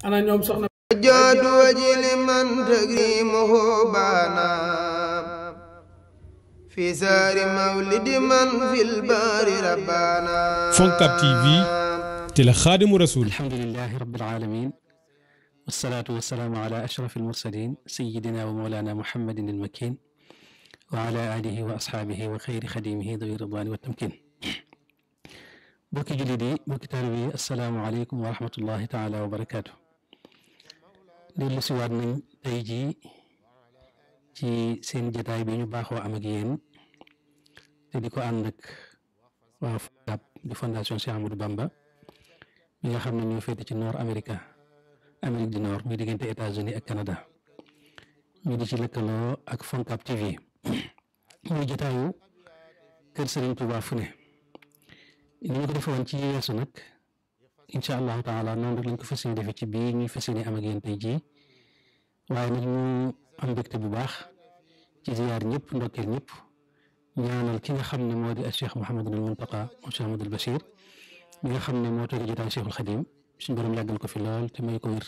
ana ñoom soxna جاد وجل من تكريمه بانا في سار مولد من في البار ربانا Foncab TV télé Xaadimu Rasuul. alhamdulillahi rabbil alamin wassalaatu wassalaamu ala ashrafil mursalin sayyidina wa mawlana muhammadin al-makin wa ala alihi wa ashaabihi wa xayri xadimihi dawi ridwaani wa tamkin. bokki jullit yi bokki taalibe yi assalaamu aleykum wa rahmatullahi taala wa barakaatu. dellu si waat nañ tey jii ci seen jotaay bi ñu baaxoo am ak yéen te di ko ànd ak waa Foncab di fondation Cheikh Ahmadou Bamba mi nga xam ne ñoo féete ci Nord America Amérique du Nord muy diggante États-Unis ak Canada ñu di ci lëkkaloo ak Foncab TV muy jotaayu kër Serigne Touba fu ne ni ñu ko defee woon ci yeesu nag incha allahu taala noonu rek lañ ko fas yéene defee ci bii ñuy fas yéene am ak yéen tey jii waaye nag ñu am mbégte bu baax ci ziyaar ñëpp ndokkeel ñëpp ñaanal ki nga xam ne moo di ak Cheikh Mouhamadul Muntaqa mu Cheikh Ahmadul Bachir mi nga xam ne moo toog jotaay Cheikhul Khadim suñu borom yàggal ko fi lool te may ko wér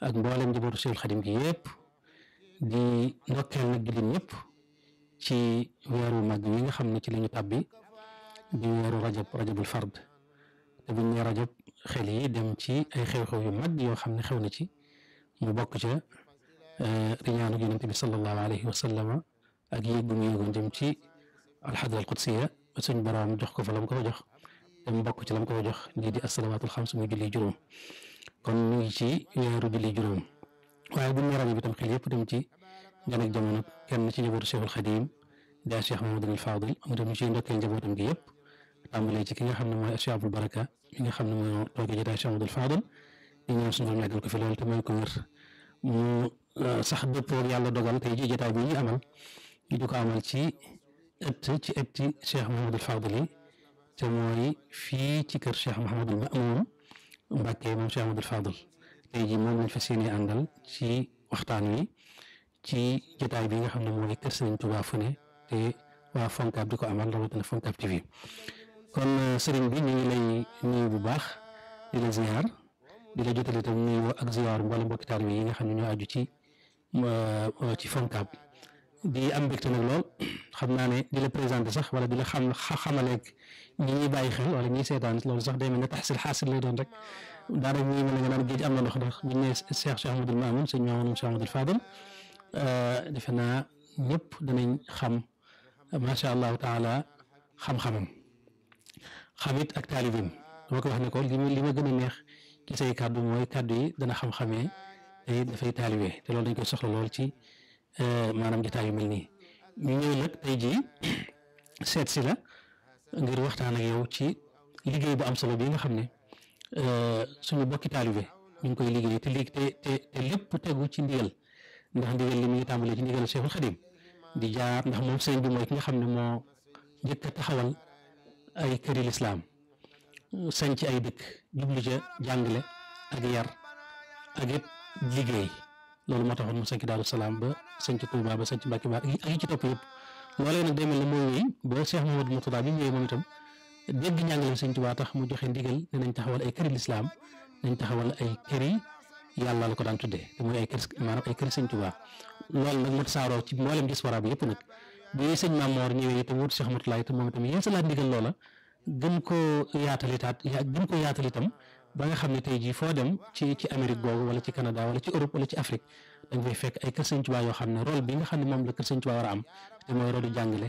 ak mboolem njabootu Cheikhul Khadim gi yëpp di ndokkeel nag jullit ñëpp ci weeru mag wi nga xam ne ci la ñu tàbbi di weeru rajabul fard te buñ ne rajab xel yi dem ci ay xew-xew yu mag yoo xam ne xew na ci mu bokk ca riñaanu yonente bi sallallahu alayhi wa sallama ak yéeg bu mu yéegoon jëm ci alxadra alqudsiya suñ borom jox ko fa la mu ko fa jox te mu bokk ci la mu ko fa jox lii di assalawaatul xams muy julli juróom kon ñu ngi ci weeru julli juróom waaye buñ ne rajab bi tam xel yëpp dem ci gan ak jamono kenn ci njabootu Cheikhul Xadim daa Cheikh Mahamadul Fadil am tam ñu ciy ndokkeel njabootam gi yëpp tàmbalee ci ki nga xam ne mooy Cheikh Abdul Baraka mi nga xam ne moo toogee jotaay Cheikh Mahamadul Fadil di ñaan suñu borom yàggal ko fi lool te may ko wér mu sax dëppoo yàlla dogal tey jii jotaay bi ñu amal ñu di ko amal ci ëtti Cheikh Mahamadul Fadil yi te mooy fii ci kër Cheikh Mahamadul Mamoun Mbàkke moom Cheikh Mahamadul Fadil tey jii moom lañ fas yéene àndal ci waxtaan wi ci jotaay bi nga xam ne mooy kër Serigne Touba fu ne te waa Foncab di ko amal rawatina Foncab TV kon Serigne bi ñu ngi lay nuyu bu baax di la ziar di la jotale itam nuyu ak ziar mboolem mbokki taalibe yi nga xam ne ñoo aju ci Foncab di am mbégte nag lool xam naa ne di la présenté sax wala di la xamaleeg ñi ñuy bàyyi xel wala ñuy seetaan loolu sax day mel ne taxsil xaasil lay doon rek daanaka ñuy mel ne nga naan géej am na ndox ndax bu ñu nee Cheikh Ahmadul Mamoun sëñ Mamoun Cheikh Ahmadul Fadal defe naa ñëpp danañ xam macha allahu taala xam-xamam xamit ak taalibeem dama ko wax ne ko li ma gën a neex ci say kàddu mooy kàddu yi dana xam-xamee te dafay taalibe te loolu dañ koy soxla lool ci maanaam jotaay yu mel nii ñu ñëw nag tey jii seet si la ngir waxtaan ak yow ci liggéey bu am solo bi nga xam ne suñu bokki taalibe ñu ngi koy liggéey te lépp tegu ci ndigal ndax ndigal li mi ngi tàmbalee ci ndigal Cheikhul Khadim di jaar ndax moom sëriñ bi mooy ki nga xam ne moo njëkk a taxawal ay këri lislaam sañ ci ay dëkk jublu ca jàngale ak yar ak it liggéey loolu moo taxoon mu sañ ci Daaru Salaam ba sañ ci Touba ba sañ ci Mbàkke ba ak yi ci topp yëpp loolee nag day mel ne mooy wéy ba Cheikh Mouhamadou Mourtada bi mu ñëwee moom itam dégg njàngale sëñ Touba tax mu joxe ndigal ne nañ taxawal ay këri lislaam nañ taxawal ay këri yàlla la ko daan tuddee te mooy ay kër maanaam ay kër sëñ Touba loolu nag mu tasaaroo ci mboolem diaspora bi yëpp nag bi sëñ Mamoor ñëwee itam wut Cheikh Mourtada itam moom itam yéen sa laat ndigal loola gën koo yaatal itam ba nga xam ne tey jii foo dem ci Amérique googu wala ci Canada wala ci Europe wala ci Afrique da nga fay fekk ay kër sëñ Touba yoo xam ne rôle bi nga xam ne moom la kër sëñ Touba war a am te mooy rôle jàngale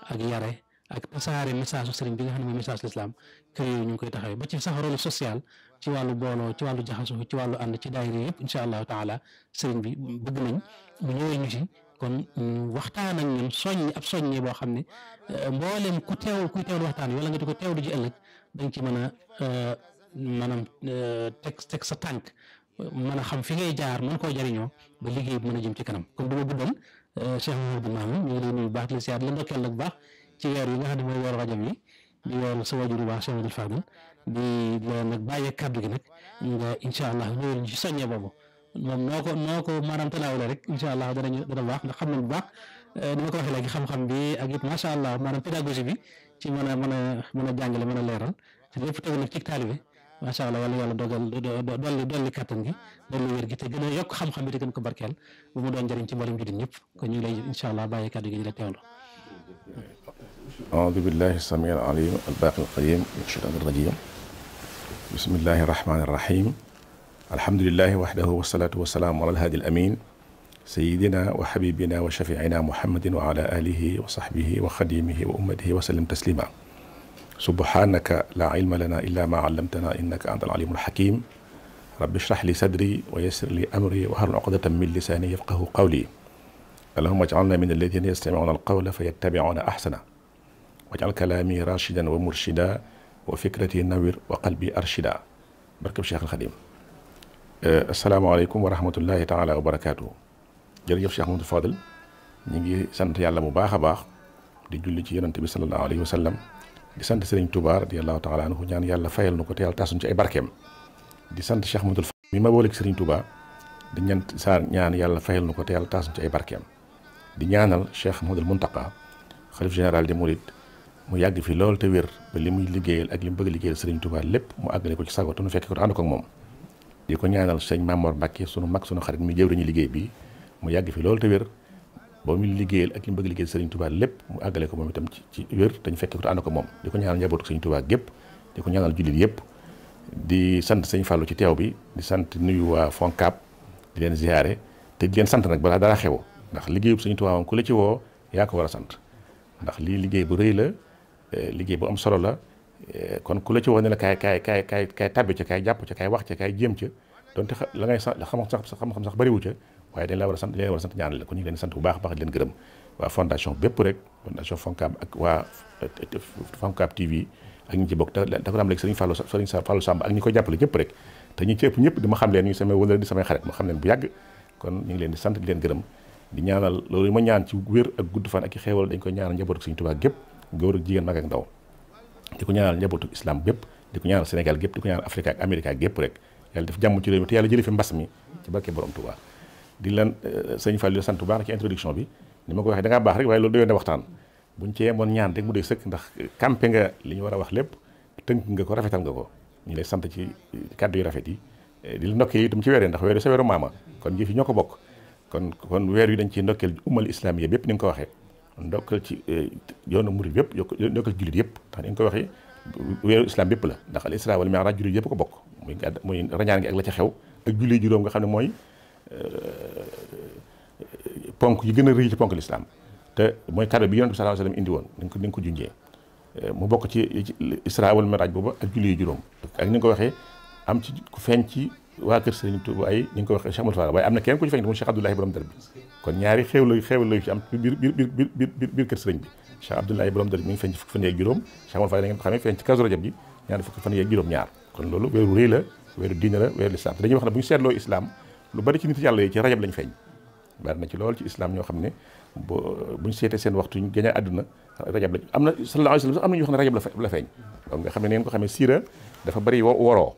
ak yare ak tasaare message su sëriñ bi nga xam ne mooy message l'islam kër yooyu ñu ngi koy taxawee ba ci sax rôle social ci wàllu booloo ci wàllu jaxasoo ci wàllu ànd ci daayira yëpp incha allahu taala sëriñ bi bëgg nañ mu ñëwee ñu ci kon waxtaan ak ñun ab soññi boo xam ne mboolem kuy teewlu waxtaan wala nga di ko teewlu ji ëllëg dañ ci mën a maanaam teg sa tànk mën a xam fi ngay jaar mën koo jariñoo ba liggéey bi mën a jëm ci kanam kon du ma guddal Cheikh Mouhamadou Mamoun ñu ngi lay nuyu bu baax di la siyaar la ndokkeel nag bu baax ci weer yi nga xam ne mooy weeru rajab yi di weeru sa wajur bu baax Cheikh Mouhamadou Fadil di la nag bàyyee kàddu gi nag nga incha allah ñëwal ñu ci soññee boobu moom noo ko maanaam tanaawale rek incha allah dana baax ndax xam nañ bu baax ni ma ko waxee léegi xam-xam bi ak it macha allah maanaam pédagogie bi ci mën a jàngale mën a leeral te lépp tegu nag ci taalibe macha allah yàlla dogal dolli kattan gi dolli wér gi te gën a yokk xam-xam bi te gën ko barkeel bu mu doon njëriñ ci mboolem jullit ñëpp kon ñu ngi lay incha allah bàyyi kàddu gi di la teewlu. أعوذ بالله السميع العليم الباقي القديم من الشيطان الرجيم بسم الله الرحمن الرحيم الحمد لله وحده والصلاة والسلام على الهادي الأمين سيدنا وحبيبنا وشفيعنا محمد وعلى آله وصحبه وخديمه وأمته وسلم تسليما سبحانك لا علم لنا إلا ما علمتنا إنك أنت العليم الحكيم رب اشرح لي صدري ويسر لي أمري واحلل عقدة من لساني يفقه قولي اللهم اجعلنا من الذين يستمعون القول فيتبعون أحسنه واجعل كلامي راشدا ومرشدا وفكرتي نوير وقلبي أرشدا barkeb Cheikh al Khadim asalaamaaleykum wa rahmatullahi taala wa barakaatu. Jërëjëf Cheikh Mamadou Fadel ñu ngi sant yàlla bu baax a baax di julli ci yonante bi sallallahu alayhi wa sallam di sant Serigne Touba radiyallahu taala anhu ñaan yàlla fayal nu ko te yàlla taasuñ ci ay barkeem di sant Cheikh Mamadou Fadel mi ma booleeg Serigne Touba di ñaan yàlla fayal nu ko te yàlla taasuñ ci ay barkeem di ñaanal Cheikh Mamadou Mountakha xalif général des Mourides mu yàgg fi loolu te wér ba li muy liggéeyal ak li mu bëgg liggéeyal Serigne Touba lépp mu àggale ko ci sago te nu fekk ko te ànd ko ak moom di ko ñaanal sëñ Mamor Mbacke sunu mag sunu xarit mi jëwriñu liggéey bi mu yàgg fi loolu te wér ba muy liggéeyal ak li mu bëgg liggéeyal Serigne Touba lépp mu àggale ko moom itam ci wér te ñu fekk ko te ànd ko moom di ko ñaanal njabootu Serigne Touba gépp di ko ñaanal jullit yëpp di sant sëñ Fallou ci teew bi di sant nuyu waa Foncab di leen ziare te di leen sant nag balaa dara xew ndax liggéeyub Serigne Touba moom ku la ci woo yaa ko war a sant ndax lii liggéey bu rëy la liggéey bu am solo la kon ku la ci wax ne la kaay tabbi ca kaay jàpp ca kaay wax ca kaay jéem ca donte la ngay xam-xam sax bariwu ca waaye dañ la war a sant leen war a sant ñaanal la kon ñu ngi leen sant bu baax a baax di leen gërëm waa fondation bépp rek fondation Foncab ak waa Foncab TV ak ñi ci bokk da ko am léegi Serigne Fallou Samb ak ñi ko jàppale ñëpp rek te ñi ci ëpp ñëpp di ma xam leen ñu samay wala di samay xarit ma xam leen bu yàgg kon ñu ngi leen di sant di leen gërëm di ñaanal loolu ma ñaan ci wér ak gudd fan ak i xéewal dañ koy ñaanal njabootu Serigne Touba gépp góor ak jigéen mag ak ndaw di ko ñaanal njabootu islam bépp di ko ñaanal Sénégal gépp di ko ñaanal Afrique ak Amérique gépp rek yàlla def jàmm ci réew mi te yàlla jëlee fi mbas mi ci barke borom Touba di leen sëñ Fall di sant bu baax ci introduction bi ni ma ko waxee da ngaa baax rek waaye loolu doyoon na waxtaan buñ ci yemoon ñaan rek mu dee sëkk ndax campé nga li ñu war a wax lépp tënk nga ko rafetal nga ko ñu lay sant ci kàddu yu rafet yi di la ndokkee itam ci weer yi ndax weer yi sa weeru maama kon jëf yi ñoo ko bokk kon weer yi dañ ciy ndokkeel ummal islam yi bépp ni nga ko waxee ndokkal ci yoonu murid yëpp ndokkal jullit yëpp ndax ni nga ko waxee weeru islam bépp la ndax al isra wal mi'raj jullit yëpp ko bokk muy rañaan gi ak la ca xew ak julli juróom nga xam ne mooy ponk yi gën a rëy ci ponk l'islam te mooy cadeau bi yonent bi sallallahu alayhi wasallam indi woon ni nga ko junjee mu bokk ci isra wal mi'raj boobu ak julli juróom ak ni nga ko waxee am ci ku feeñ ci waa kër Serigne Touba ay ni nga ko waxee Cheikh Amadou Fall waaye am na kenn ku ci feeñ mu Cheikh Abdoulaye borom dër bi kon ñaari xéewal la ci am biir kër Serigne bi Cheikh Abdoulaye borom dër bi mi ngi feeñ ci fukki fan yeeg juróom Cheikh Amadou Fall da ngeen ko xamee feeñ ci Kazu Rajab bi ñaari fukki fan yeeg juróom ñaar kon loolu weeru rëy la weeru diine la weeru l'islam te dañuy wax ne bu ñu seetloo islam lu bari ci nit yàlla yi ci rajab lañ feeñ bari na ci loolu ci islam ñoo xam ne buñ seetee seen waxtu ñu gënee àdduna rajab lañ am na sallallahu alayhi wa sallam am na ñu wax ne rajab la feeñ donc nga xam ne neen ko xamee siira dafa bari woroo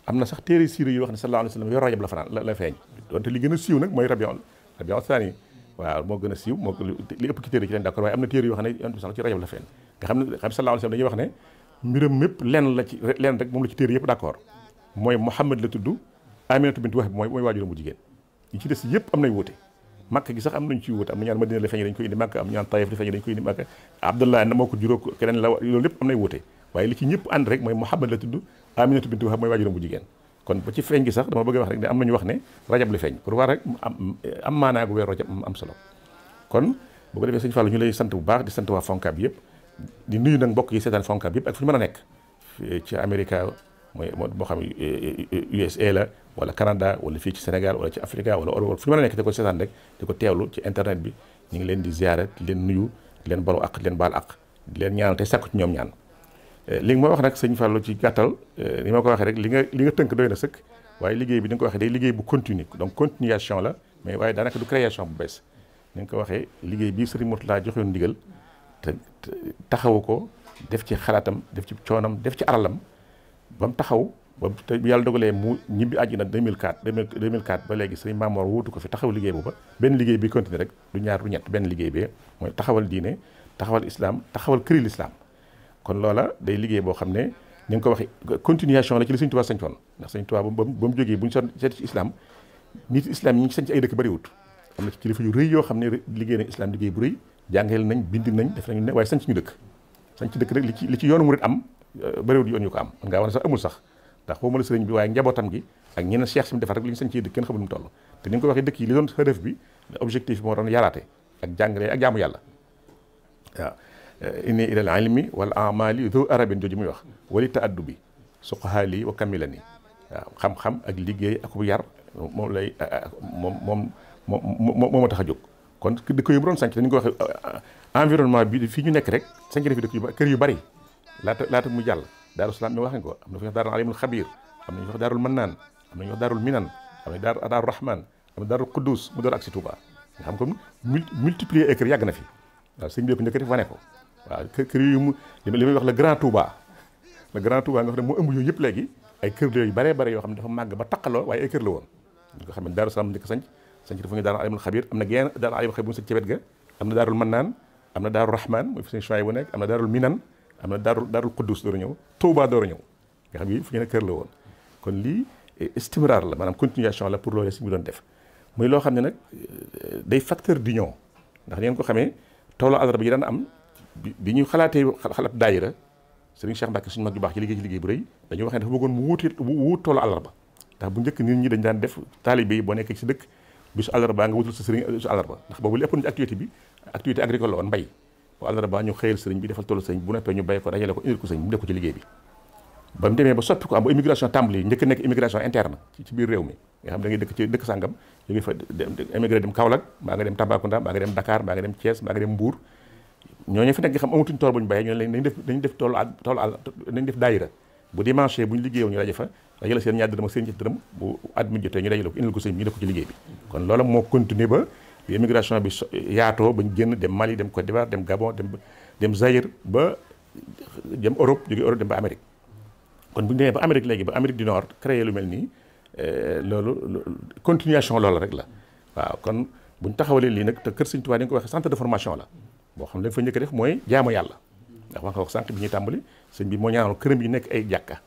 am na sax téere siira yu wax ne sallallahu alayhi wa sallam yor rajab la fanaan la feeñ donte li gën a siiw nag mooy rabiul thani waaw moo gën a siiw moo li ëpp ki téere ci leen d'accord waaye am na téere yoo xam ne yonent bi sax ci rajab la feeñ nga xam ne sallallahu alayhi wa sallam dañuy wax ne mbiram mépp lenn rek moom la ci téere yëpp d'accord mooy Muhammad la tudd Aminatu bint Wahb mooy waajuram bu jigéen yi ci des yëpp am nañ wóote Makka gi sax am nañu ci wóote am na ñaan Madina la feeñ dañ koy indi Makka am ñaan Taïf la feeñ dañ koy indi Makka Abdullah na moo ko juróo keneen la loolu lépp am nañ wóote waaye li ci ñëpp ànd rek mooy Muhammad la tudd Aminatu bint Wahb mooy waajuram bu jigéen kon ba ci feeñ gi sax dama bëgg a wax rek ne am nañu wax ne rajab la feeñ pour war rek am maanaa gu weer rajab am solo kon bu ko defee sëñ Fallou ñu lay sant bu baax di sant waa Foncab yëpp di nuyu nag mbokk yi seetaan Foncab yëpp ak fu ñu mën a nekk ci Amérique moo xam USA la wala Canada wala fii ci Sénégal wala ci Afrique wala Europe fu ñu mën a nekk di ko seetaan rek di ko teewlu ci internet bi ñu ngi leen di ziyaare di leen nuyu di leen balu ak di leen baal ak di leen ñaanal te sàkku ci ñoom ñaan li nga ma wax nag sëñ Fallou ci gàttal ni ma ko waxee rek li nga tënk doy na sëkk waaye liggéey bi ni nga ko waxee day liggéey bu continue donc continuation la mais waaye daanaka du création bu bees ni nga ko waxee liggéey bii Serigne Mourtala joxoon ndigal te taxawu ko def ci xalaatam def ci coonam def ci aralam ba mu taxaw ba te yàlla dogalee mu ñibbi àjjana 2004 ba léegi Serigne Mamor wuutu ko fi taxaw liggéey booba benn liggéey bi continue rek du ñaar du ñett benn liggéey bee mooy taxawal diine taxawal islam taxawal këri l'islam kon loola day liggéey boo xam ne ni nga ko waxee continuation la ci li Sëñ Tuubaa sañcoon ndax Sëñ Tuubaa ba mu jógee bu ñu seet ci islam nit islam yi ñu sañ ci ay dëkk bëriwut am na ci kilifa yu rëy yoo xam ne liggéey nañ islam liggéey bu rëy jàngeel nañ bind nañ def nañu ne waaye sañ ci ñu dëkk sañ ci dëkk rek li ci yoonu murit am bëriwut yoon yu ko am man ngaa wax ne sax amul sax ndax foofu ma la sëriñ bi waaye njabootam gi ak ñeneen cheikh si mu defar rek li ñu sañ ci dëkk kenn xamul mu toll te ni nga ko waxee dëkk yi li doon xërëf bi objectif bi moo doon yaraate ak jàngale ak jaamu yàlla waaw inni ilal ilmi wal amali dhu arabin jooju muy wax wali taaddubi suqahaali wa kamilani waaw xam-xam ak liggéey ak bu yar moom lay moo tax a jóg kon dëkk yu mu doon sanc te ni nga ko waxee environnement bi fii ñu nekk rek sanc na fi dëkk yu kër yu bari laata mu jàll daaru salaam mi wax nga ko am na fi wax daarul alimul xabir am na ñu wax daarul mannaan am na ñu wax daarul minan am na daaru rahman am na daarul quddus mu door ak si Touba nga xam comme multiplier ay kër yàgg na fi waaw sëñ bi ko njëkk def wane ko waaw kër yu mu li may wax le grand Touba nga xam ne moo ëmb yooyu yëpp léegi ay kër la yu bare bare yoo xam ne dafa màgg ba taqaloo waaye ay kër la woon ñu ko xam ne daaru salaam njëkk sanc dafa ñu daarul alimul xabir am na genn daarul alimul xabir bu mu sanc ci wet ga am na daarul mannaan am na daarul rahman mooy fi sëñ choy bu nekk am na daarul minan am na daarul quddus door a ñëw Touba door a ñëw nga xam yi fu ñu ne kër la woon kon lii istimrar la maanaam continuation la pour loolu si mu doon def muy loo xam ne nag day facteur d'union ndax ngeen ko xamee toolu àllarba yi daan am bi ñu xalaatee xalaat daayira Sëriñ Cheikh Mbacke suñu mag ju baax ci liggéey bu rëy dañu wax ne dafa bëggoon mu wuut toolu àllarba ndax bu njëkk nit ñi dañ daan def taalibe yi boo nekkee ci dëkk bisu àllarba nga wutul sa sëriñ bisu àllarba ndax boobu lépp na ci activité agricole la woon mbay bu àllarba ñu xëyal sëriñ bi defal toolu sëriñ bu noppee ñu bay ko dajale ko indil ko sëriñ mu def ko ci liggéey bi ba mu demee ba soppi ko am ba immigration tàmbali njëkk nekk immigration interne ci biir réew mi nga xam da ngay dëkk ci dëkk sàngam jóge fa émigré dem Kaolack mbaa nga dem Tambacounda mbaa nga dem Dakar mbaa nga dem Thiès mbaa nga dem Mbour ñooñu fa nekk nga xam amatuñ tool bu ñu bayee ñu ne nañ def toolu nañ def daayira bu dimanche bu ñu liggéeyow ñu daje fa dajale seen ñaar dërëm ak seen ñetti dërëm bu at mi jotee ñu dajale ko indil ko sëñ bi ñu def ko ci liggéey bi kon loolu moo continuer ba immigration bi yaatoo bañ génn dem Mali dem Côte d'Ivoire dem Gabon dem Zaïre ba dem Europe jóge Europe dem ba Amérique kon bu ñu demee ba Amérique léegi ba Amérique du Nord créé lu mel nii loolu continuation loolu rek la waaw kon bu ñu taxawalee lii nag te kër Sëñ Tuubaa ni nga ko waxee centre de formation la boo xam ne lañ fa njëkk a def mooy jaamu yàlla ndax wax nga wax sànq bi ñuy tàmbali sëñ bi moo ñaanal këram yi nekk ay jàkka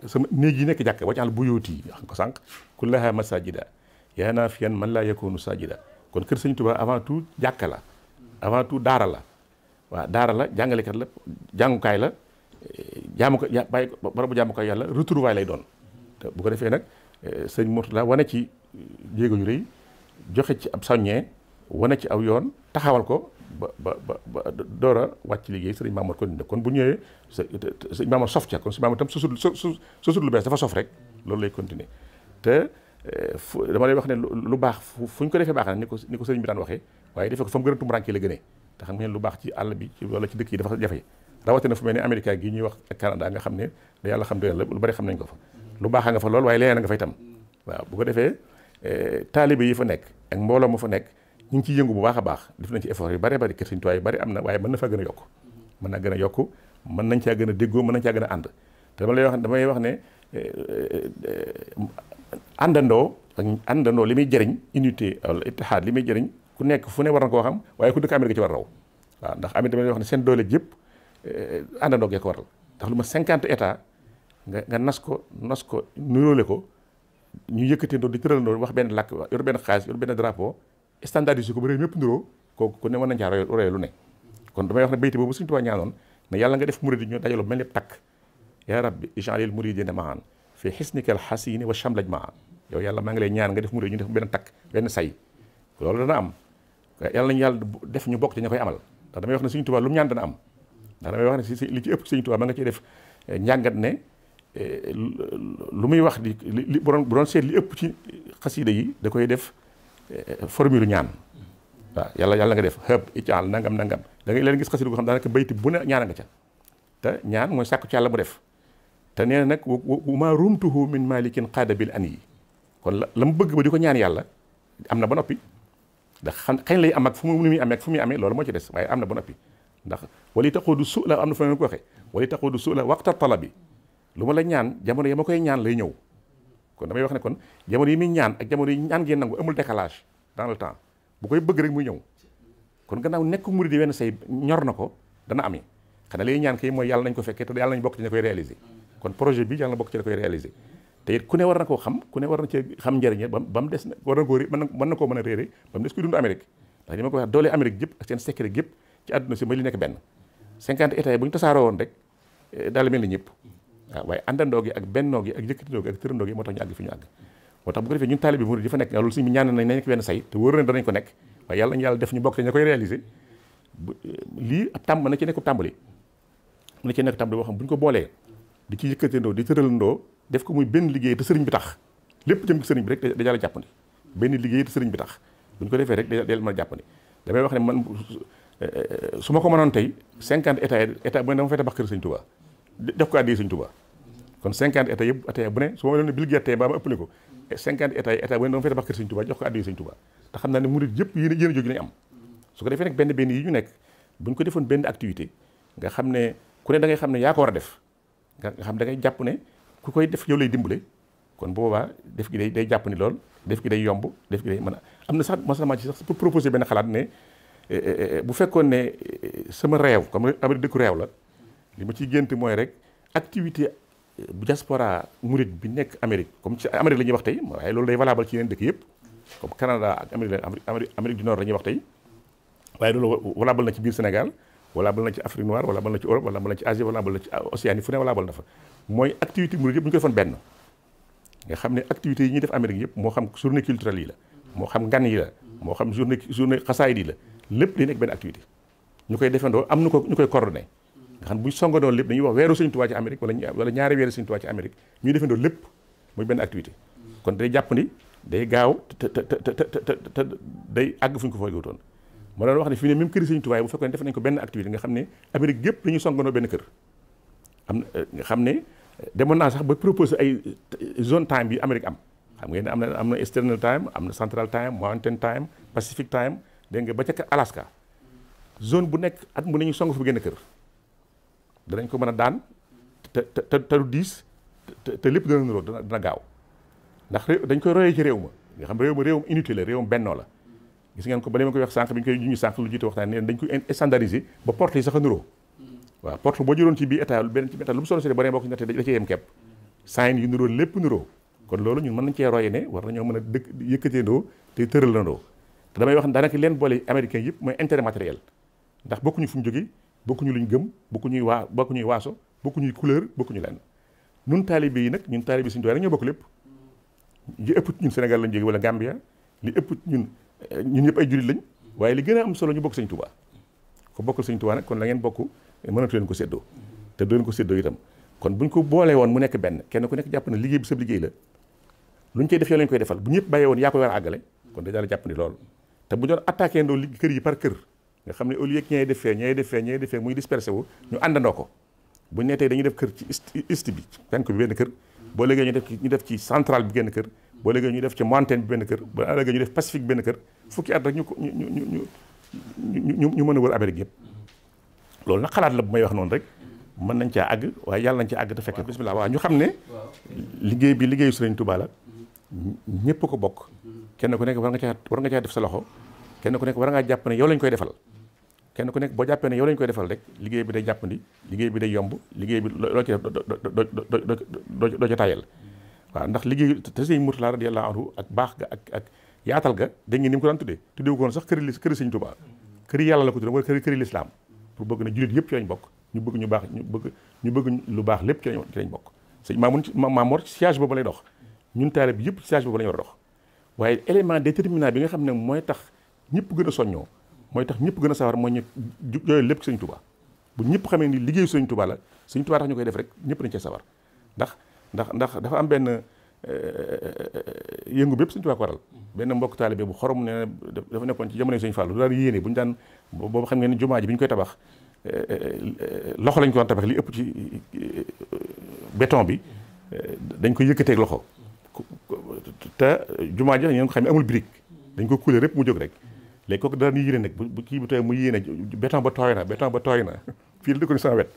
sama néeg yi nekk jàkka wajal buyuuti yi wax nga ko sànq kullaha masajida yaa naafiyan man laa yakunu sajida kon kër Sëñ Tuubaa avant tout jàkka la avant tout daara la waaw daara la jàngalekat la jàngukaay la jaamu ko bàyyi barabu jaamu ko yàlla retrouvaille lay doon te bu ko defee nag sëñ Mourtada wane ci jéego yu rëy joxe ci ab soññee wane ci aw yoon taxawal ko ba door a wàcc liggéey sëriñ Mamour kon bu ñëwee sëñ Mamour sof ca kon sëñ Mamour tam susut lu bees dafa sof rek loolu lay continuer te dama lay wax ne lu baax fu ñu ko defee baax na ni ko sëriñ bi daan waxee waaye defee ko fa mu gën a tumuraanke la gënee te xam ngeen lu baax ci àll bi wala ci dëkk yi dafa jafe rawatina fu mel ni Amérique gi ñuy wax ak Canada nga xam ne da yàlla xam doyal lu bari xam nañ ko fa lu baax nga fa lool waaye leneen nga fa itam waaw bu ko defee taalibe yi fa nekk ak mbooloo mu fa nekk ñu ngi ciy yëngu bu baax a baax def nañ ci effort yu bari kër Sëñ Tuubaa yu bari am na waaye mën na faa gën a yokk mën naa gën a yokk mën nañ caa gën a déggoo mën nañ caa gën a ànd te damay wax ne àndandoo li muy jëriñ unité wala ittihaad li muy jëriñ ku nekk fu ne war na koo xam waaye ku dëkk Amérique ci war raw waaw ndax Amérique damay wax ne seen doole jëpp àndandoo gee ko waral ndax lu ma 50 états nga nas ko nuróole ko ñu yëkkatindoo di tëralandoo wax benn làkk yor benn xaalis yor benn drapeau standardisé ko ba réew ñëpp nuroo kooku ku ne mën nañ caa roye lu ne kon damay wax ne bayti boobu Sëñ Tuubaa ñaanoon ne yàlla nga def murid yi ñoo dajaloo mel ni takk yaa rabbi ij'alil muridina maan fi xisnikal xasini wa chamlaj maan yow yàlla maa ngi lay ñaan nga def murid ñu def benn takk benn say loolu dana am yàlla nañu yàlla def ñu bokk ci ña koy amal ndax damay wax ne Sëñ Tuubaa lu mu ñaan dana am ndax damay wax ne li ci ëpp Sëñ Tuubaa ma nga ciy def njàngat ne lu muy wax li bu doon seet li ëpp ci xasida yi da koy def formule ñaan waaw yàlla nga def xëb icaal nangam da ngay leen gis xasida goo xam daanaka bayti bu ne ñaan nga ca te ñaan mooy sàkku ci yàlla mu def te nee na nag ma rumtuhu min malikin qaada bil an yi kon la mu bëgg ba di ko ñaan yàlla am na ba noppi ndax xañ lay am ak fu muy amee ak fu muy amee loolu moo ci des waaye am na ba noppi ndax wali taqudu su la am na fa ngeen ko waxee wali taqudu su la waxta talabi lu ma la ñaan jamono yi ma koy ñaan lay ñëw kon damay wax ne kon jamono yi muy ñaan ak jamono yi ñaan ngeen nangu amul décalage dans le temps bu koy bëgg rek muy ñëw kon gannaaw nekk murid di wenn say ñor na ko dana ami xanaa lay ñaan kay mooy yàlla nañ ko fekkee te yàlla nañ bokk ci ña koy réaliser kon projet bi yàlla na bokk ci la koy réaliser te it ku ne war na koo xam ku ne war na cee xam njëriñe ba mu des na war na koo mën na koo mën a réere ba mu des kuy dund Amérique ndax ni ma ko wax doole Amérique yëpp ak seen secret yëpp ci àdduna si mooy li nekk benn 50 états yi bu ñu tasaaroo woon rek daal mel ni ñëpp waaw waaye àndandoo gi ak bennoo gi ak yëkkatindoo gi ak tërandoo gi moo tax ñu àgg fi ñu àgg moo tax bu ko defee ñun taalibe murid yi fa nekk nga loolu suñu ñaan nañ nekk benn say te wóor na danañ ko nekk waaye yàlla ñu yàlla def ñu bokk te ña koy réaliser lii ab tàmb na ci nekk tàmbali na ci nekk tàmbali boo xam bu ñu ko boolee di ci yëkkatindoo di tëralandoo def ko muy benn liggéey te sëriñ bi tax lépp jëm ci sëriñ bi rek da jàll jàppandi benn liggéey te sëriñ bi tax bu ñu ko defee rek da mën a jàppandi damay wax ne man su ma ko mënoon tey 50 état bu ne dama fay tabax kër sëñ Touba def ko àddee sëñ Touba kon 50 état yëpp état bu ne su ma mënoon ne Bill Gates tey mbaa ma ëppale ko 50 état bu ne dama fay tabax kër sëñ Touba jox ko àddee sëñ Touba te xam naa ne murid yëpp yéen a jóg nañ am su ko defee nag benn yi ñu nekk bu ñu ko defoon benn activité nga xam ne ku ne da ngay xam ne yaa ko war a def nga xam da ngay jàpp ne ku koy def yow lay dimbale kon boobaa def gi day jàpp ni lool def gi day yomb def gi day mën a am na sax masalama ci sax pour proposer benn xalaat ne bu fekkoon ne sama réew comme Amérique dëkku réew la li ma ciy gént mooy rek activité bu diaspora murid bi nekk Amérique comme ci Amérique la ñuy wax tey waaye loolu day valable ci yeneen dëkk yëpp comme Canada ak Amérique du Nord la ñuy wax tey waaye loolu valable na ci biir Sénégal valable na ci Afrique noire valable na ci Europe valable na ci Asie valable na ci Océanie fu ne valable na fa mooy activité murid yëpp bu ñu ko defoon benn nga xam ne activités yi ñuy def Amérique yëpp moo xam journée culturelle yi la moo xam ngan yi la moo xam journée xasaayid yi la lépp day nekk benn activité ñu koy defandoo am ñu koy coordonné nga xam ne bu ñu songandoo lépp dañuy wax weeru Sëñ Tuubaa ci Amérique wala ñaari weeru Sëñ Tuubaa ci Amérique ñuy defandoo lépp muy benn activité kon day jàpp ni day gaaw te day àgg fu ñu ko fa yóotoon ma doon wax ne fii ne même kër Sëñ Tuubaa bu fekkoon def nañ ko benn activité nga xam ne Amérique gépp dañuy songandoo benn kër am na nga xam ne demoon naa sax ba proposer ay zone time bi Amérique am xam ngeen ne am na Eastern time am na Central time Mountain time Pacific time dégg nga ba ca Alaska zone bu nekk at mu ne ñu song fa génn kër danañ ko mën a daan te du diis te lépp dana niroo dana gaaw ndax dañ koy royee ci réew ma nga xam réewum unité la réewum bennoo la gis ngeen ko ba li ma koy wax sànq bi ñu koy juñu sànq lu jiite waxtaan ne dañ koy standardiser ba porte yi sax a niroo waaw porte boo jëloon ci bii état benn ci état lu mu solo si ba ne bokk ñette da cee yem kepp sign yu niroo lépp niroo kon loolu ñun mën nañ cee roye ne war nañoo mën a dëkk yëkkateendoo te tëralandoo te damay wax ne daanaka leen boole américain yëpp mooy intérêt matériel ndax bokkuñu fu ñu jógee bokkuñu luñ gëm bokkuñuy waaso bokkuñuy couleur bokkuñu lenn ñun taalibe yi nag ñun taalibe Sëñ Tuubaa rek ñoo bokk lépp li ëpp ñun Sénégal lañ jógee wala Gambia li ëpp ñun ñëpp ay jullit lañ waaye li gën a am solo ñu bokk Sëñ Tuubaa ko bokkal Sëñ Tuubaa nag kon la ngeen bokk mënatu leen ko séddoo te doo leen ko séddoo itam kon buñ ko boolee woon mu nekk benn kenn ku nekk jàpp na liggéey bi sab liggéey la luñ cay def yow lañ koy defal bu ñëpp bàyyee woon yaa koy war a àggale kon day daal jàpp ni loolu te bu doon attaqué ndoo li kër yi par kër nga xam ne au lieu que ñay def fee muy dispersé wu ñu àndandoo ko buñ ne tey dañuy def kër ci ist bi penk bi benn kër boo léegi ñu def ci central bi benn kër boo léegi ñu def ci montagne bi benn kër boo léegi ñu def pacifique benn kër fukki at rek ñu mën a wër Amérique yëpp loolu nag xalaat la bu may wax noonu rek mën nañ caa àgg waaye yàlla nañ caa àgg te fekk bismillah waaw ñu xam ne liggéey bi liggéeyu Sëriñ Tuubaa la ñëpp ko bokk kenn ku nekk war nga caa def sa loxo kenn ku nekk war ngaa jàpp ne yow lañ koy defal kenn ku nekk boo jàppee ne yow lañ koy defal rek liggéey bi day jàppandi liggéey bi day yomb liggéey bi loo ci def doo ca tayal waaw ndax liggéey te Sëriñ Murtala radiyallahu anhu ak baax ga ak yaatal ga dégg ngeen ni mu ko daan tuddee ko woon sax këri Sëriñ Tuubaa këri yàlla la ko tuddee wala këri lislaam pour bëgg na jullit yëpp ci lañ bokk ñu bëgg ñu bëgg lu baax lépp ci lañ bokk sëñ Maamoor ci siège boobu lay dox ñun taalibe bi yëpp ci siège boobu la ñu war a dox waaye élément déterminant bi nga xam ne mooy tax ñëpp gën a soññoo mooy tax ñëpp gën a sawar mooy ñu yooyu lépp Sëñ Tuubaa bu ñëpp xamee ni liggéeyu Sëñ Tuubaa la Sëñ Tuubaa tax ñu koy def rek ñëpp dañ cee sawar ndax dafa am benn yëngu bépp Sëñ Tuubaa ko waral benn mbokk taalibe bu xorom ne dafa nekkoon ci jamono Sëñ Fallu du daan yéene bu ñu daan boobu xam ngeen ne jumaa ji bi ñu koy tabax loxo lañ ko doon tabax li ëpp ci béton bi dañ koy yëkkateeg loxo te jumaa ji ngeen ko xam ne amul brique dañ ko couler rek mu jóg rek léegi kooku daan yéene nag bu kii bi tooy mu yéene béton ba tooy na fii la dëkkoon sama wet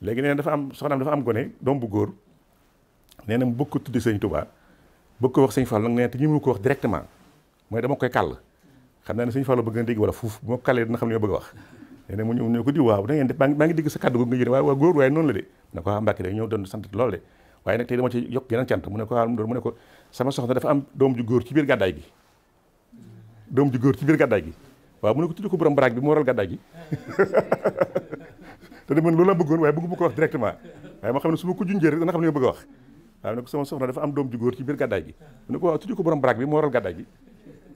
léegi nee na soxnaam dafa am gone doom bu góor nee na mu bëgg ko tuddi Sëñ Tuubaa bëgg ko wax Sëñ Fallu nag nee na te ñi mu ko wax directement mooy dama koy kàll xam naa ne Sëñ Fallu bëgg na dégg wala fuuf bu ma ko kàllee dina xam li ma bëgg a wax nee na mu ñëw ne ko di waaw da ngeen def maa ngi dégg sa kàddu googu nga yéene waaw góor waaye noonu la de ne ko Mbàkke day ñëw doon sant lool de waaye nag tey dama ci yokk geneen cant mu ne ko waaw mu ne ko sama soxna dafa am doom ju góor ci biir gàddaay gi doom ju góor ci biir gàddaay gi waaw mu ne ko tuddi ko borom baraag bi mu waral gàddaay gi te de man loolu la bëggoon waaye bëggu ko wax directement waaye ma xam ne su ma ko junjee rek dana xam ne ma bëgg a wax waaw ne ko sama soxna dafa am doom ju góor ci biir gàddaay gi mu ne ko waaw tuddi ko borom baraag bi mu waral gàddaay gi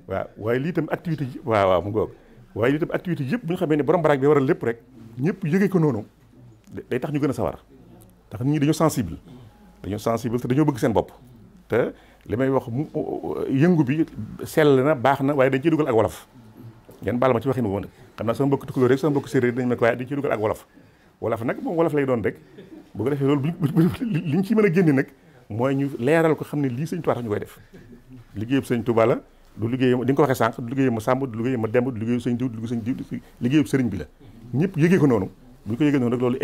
waaw waaye lii tam activité yi waaw mu ngoog waaye lii tam activité yëpp bu ñu xamee ne borom baraag bi waral lépp rek ñëpp yëgee ko noonu day tax ñu gën a sawar ndax nit ñi dañoo sensible te dañoo bëgg seen bopp te li may wax yëngu bi sell na baax na waaye dañ ciy dugal ak wolof ngeen baal ma ci waxin woon xam naa sama mbokk tukulóor rek sama mbokk séeréer dañ ma ko waaye dañ ciy dugal ak wolof nag moom wolof lay doon rek bu ko defee loolu li ñu ci mën a génne nag mooy ñu leeral ko xam ne lii sëñ Tuubaa tax ñu koy def liggéeyub sëñ Tuubaa la du liggéeyam di nga ko waxee sànq du liggéeyam ma sàmb du liggéeyam ma demb du liggéeyub sëñ diw du liggéeyub sëriñ bi la ñëpp yëgee ko noonu bu ñu ko yëgee noonu rek loolu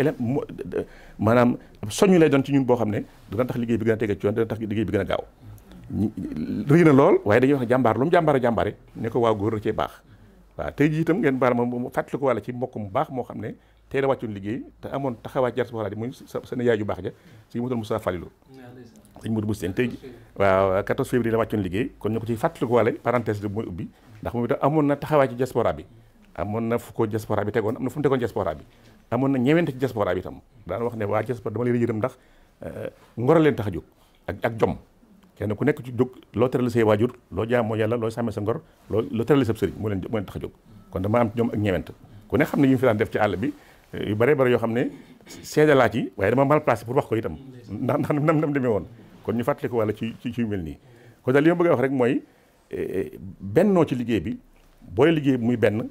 maanaam soñu lay doon ci ñun boo xam ne dana tax liggéey bi gën a tege ci yoon dana tax liggéey bi gën a gaaw rëy na lool waaye dañuy wax ne jàmbaar lu mu jàmbaare ne ko waaw góor a cee baax waaw tey jii itam ngeen baal ma fàttali ko wàlla ci mbokk mu baax moo xam ne tey la wàccoon liggéey te amoon taxawaay jar soxlaa di muy seen yaay ju baax ja sëñ Modou Moussa Falilou sëñ Modou Moussa tey waaw 14 février la wàccoon liggéey kon ñu ko ciy fàttali ko wàlla parenthèse bi mooy ubbi ndax moom itam amoon na taxawaay ci diaspora bi amoon na fu ko diaspora bi tegoon am na fu mu tegoon diaspora bi amoon na ñewente ci diaspora bi itam daan wax ne waa diaspora dama leen yërëm ndax ngor leen tax a jóg ak jom kenn ku nekk ci jóg loo tërale say waajur loo jaamoo yàlla loo sàmmee sa ngor loo tërale sa sëriñ moo leen tax a jóg kon dama am ñoom ak ñewent ku ne xam ne yi mu fi daan def ci àll bi yu bare bare yoo xam ne seede laa ci waaye dama mal placé pour wax ko itam ndax nam demee woon kon ñu fàttali ko wàlla ci yu mel nii kon daal li ma bëgg a wax rek mooy bennoo ci liggéey bi booy liggéey muy benn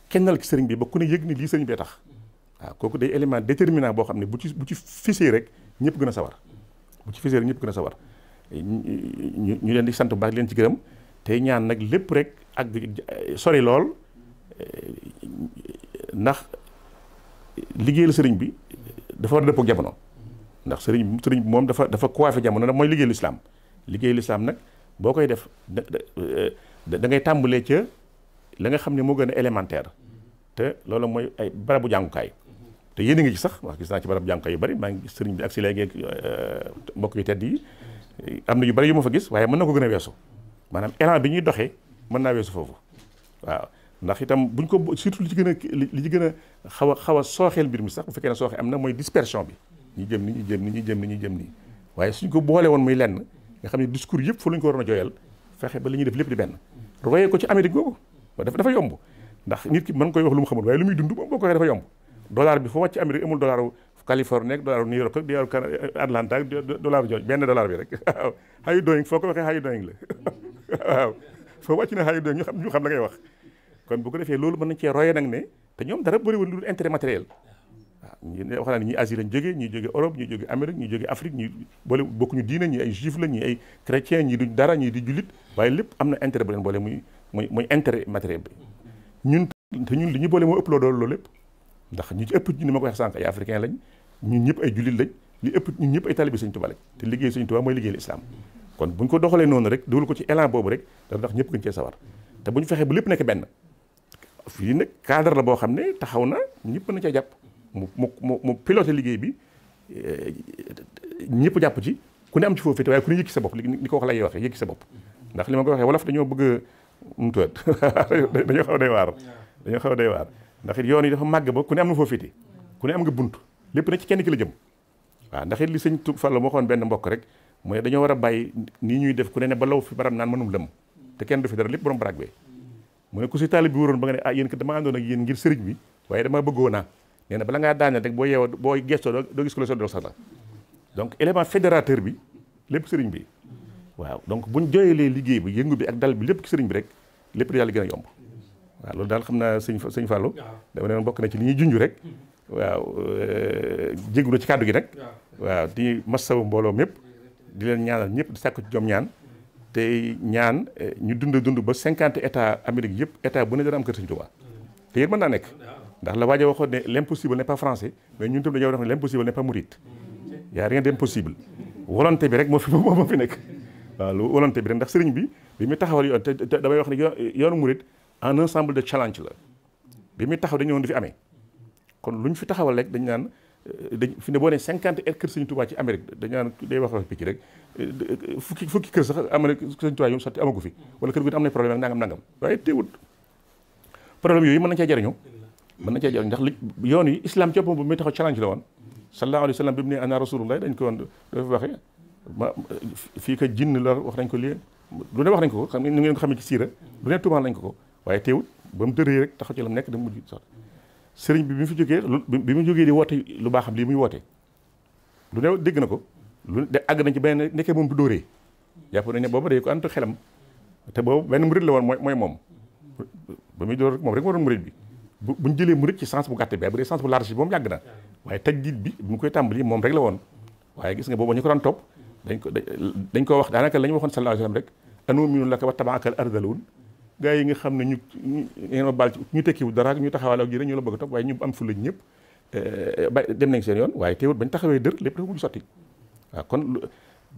kennal ci sëriñ bi ba ku ne yëg ni lii sëriñ bee tax waaw kooku day élément déterminant boo xam ne bu ci fisee rek ñëpp gën a sawar bu ci fisee rek ñëpp gën a sawar ñu leen di sant bu baax leen ci gërëm tey ñaan nag lépp rek ak sori lool ndax liggéeyal sëriñ bi dafa war a dëppoo ak jamono ndax sëriñ bi moom dafa coiffé jamono nag mooy liggéeyal lislaam liggéeyal lislaam nag boo koy def da ngay tàmbalee ca la nga xam ne moo gën a élémentaire te loolu mooy ay barabu jàngukaay te yéen a ngi ci sax wax gis naa ci barabu jàngukaay yu bari maa ngi sëriñ bi ak si léegi mbokk yu tedd yi am na yu bari yu ma fa gis waaye mën na ko gën a weesu maanaam élan bi ñuy doxee mën naa weesu foofu waaw ndax itam buñ ko surtout li ci gën a xaw a sooxeel mbir mi sax bu fekkee ne sooxe am na mooy dispersion bi ñi jëm nii waaye suñ ko boole woon muy lenn nga xam ne discours yëpp fu lañ ko waroon a jooyal fexe ba li ñuy def lépp di benn royee ko ci Amérique googu dafa yomb ndax nit ki mën koy wax lu mu xamul waaye lu muy dund moom boo ko waxee dafa yomb dollar bi foo wàcc Amérique amul dollar Californie ak dollar New York ak dollar Atlanta ak dollar jooju benn dollar bi rek waaw how you doing foo ko waxee how you doing la waaw foo wàcc ne how you doing ñu xam la ngay wax kon bu ko defee loolu mën nañ cee royee nag ne te ñoom dara bëriwul lu dul intérêt matériel waaw ñu wax naa ne ñi Asie lañ jógee ñi jógee Europe ñi jógee Amérique ñi jógee Afrique ñi boole bokkuñu diine ñi ay juif la ñi ay chrétien ñi duñ dara ñi di jullit waaye lépp am na intérêt bu leen boole muy intérêt matériel bi ñun li ñu boole moo ëpp loolu lépp ndax ñu ci ëpp ñu ni ma ko wax sànq ay africain lañ ñun ñëpp ay jullit lañ li ëpp ñun ñëpp ay talibé Sëñ Tuubaa lañ te liggéey Sëñ Tuubaa mooy liggéey l'islam kon bu ñu ko doxalee noonu rek dugal ko ci élan boobu rek dana tax ñëpp gën cee sawar te bu ñu fexee bu lépp nekk benn fii nag cadre la boo xam ne taxaw na ñëpp na cee jàpp mu piloté liggéey bi ñëpp jàpp ci ku ne am ci foofu féete waaye ku ne yëg ci sa bopp ni ko wax lay waxee yëg ci sa bopp ndax li ma ko waxee wolof dañoo bëgg mu tuut dañoo xaw a doy waar ndax it yoon yi dafa màgg ba ku ne am na foofu féete ku ne am nga bunt lépp na ci kenn ki la jëm waaw ndax it li sëñ Fallu moo xoon benn mbokk rek mooy dañoo war a bàyyi nii ñuy def ku ne ba law fi baram naan mënum lëm te kenn du fi dara lépp borom baraag bee mu ne ku si taalib bi waroon ba nga ne yéen kat dama àndoon ak yéen ngir sëriñ bi waaye dama bëggoo naa nee na bala ngaa daane rek boo yeewoo boo gestoo doo gis ko la so dol sax la donc élément fédérateur bi lépp sëriñ bi waaw donc buñ jooyalee liggéey bi yëngu bi ak dal bi lépp ci sëriñ bi rek lépp di yàlla gën a yomb waaw loolu daal xam naa sëñ Fallou dama ne bokk na ci li ñuy junj rek waaw jégalu ci kàddu gi nag waaw di masawu mbooloo mépp di leen ñaanal ñëpp di sàkku ci ñoom ñaan te ñaan ñu dund ba 50 états Amérique yëpp état bu ne dana am kër Sëñ Tuubaa te yéen mën naa nekk ndax la waajo waxoon ne l'impossible n'est pas français mais ñun tam dañoo wax ne l'impossible n'est pas mouride y a rien d'impossible volonté bi rek moo fi nekk waaw lu volonté bi rek ndax sëriñ bi muy taxawal yoon te damay wax ne yoonu murid en ensemble de challenge la bi muy taxaw dañu woon di fi amee kon lu ñu fi taxawal rek dañu naan dañ fi ne boo nee 50 kër Sëñ Tuubaa ci Amérique dañu naan day wax picc rek fukki kër sax Amérique Sëñ Tuubaa yu sotti amagu fi wala kër gi am na problème ak nangam waaye teewul problème yooyu mën nañ cee jariñu ndax yoon yi islam ci boppam bu muy taxaw challenge la woon sallallahu alayhi wa sallam bi mu ne ana rasulullah dañ ko woon dafa waxee fii ka jinn la wax nañ ko lii lu ne wax nañ ko xam nga ñu ngeen ko xamee ci siira lu ne tuumaal nañ ko waaye teewul ba mu dëree rek taxaw ci la mu nekk dama mujj sax sëriñ bi mu fi jógee bi mu jógee di woote lu baaxam lii muy woote lu ne dégg na ko lu de àgg nañ ci benn nekkee moom du dóoree jàpp nañ ne booba day ko ànd xelam te boobu benn murid la woon mooy moom ba muy dóor moom rek moo doon murid bi buñ jëlee murid ci sens bu gàtt bi bu dee sens bu large bi moom yàgg na waaye tajdiid bi mu koy tàmbali moom rek la woon waaye gis nga boobu ñu ko daan topp dañ ko wax daanaka la ñu waxoon sallallahu alayhi wa sallam rek anu'minu laka wa taba'aka al-ardhaluun gaa yi nga xam ne ñu baal ñu tekkiwu dara ñu taxawal ak ji rek ñu la bëgg a topp waaye ñu am fulla ñëpp dem nañ seen yoon waaye teewul bañ taxawee dër lépp dafa mujj sotti waaw kon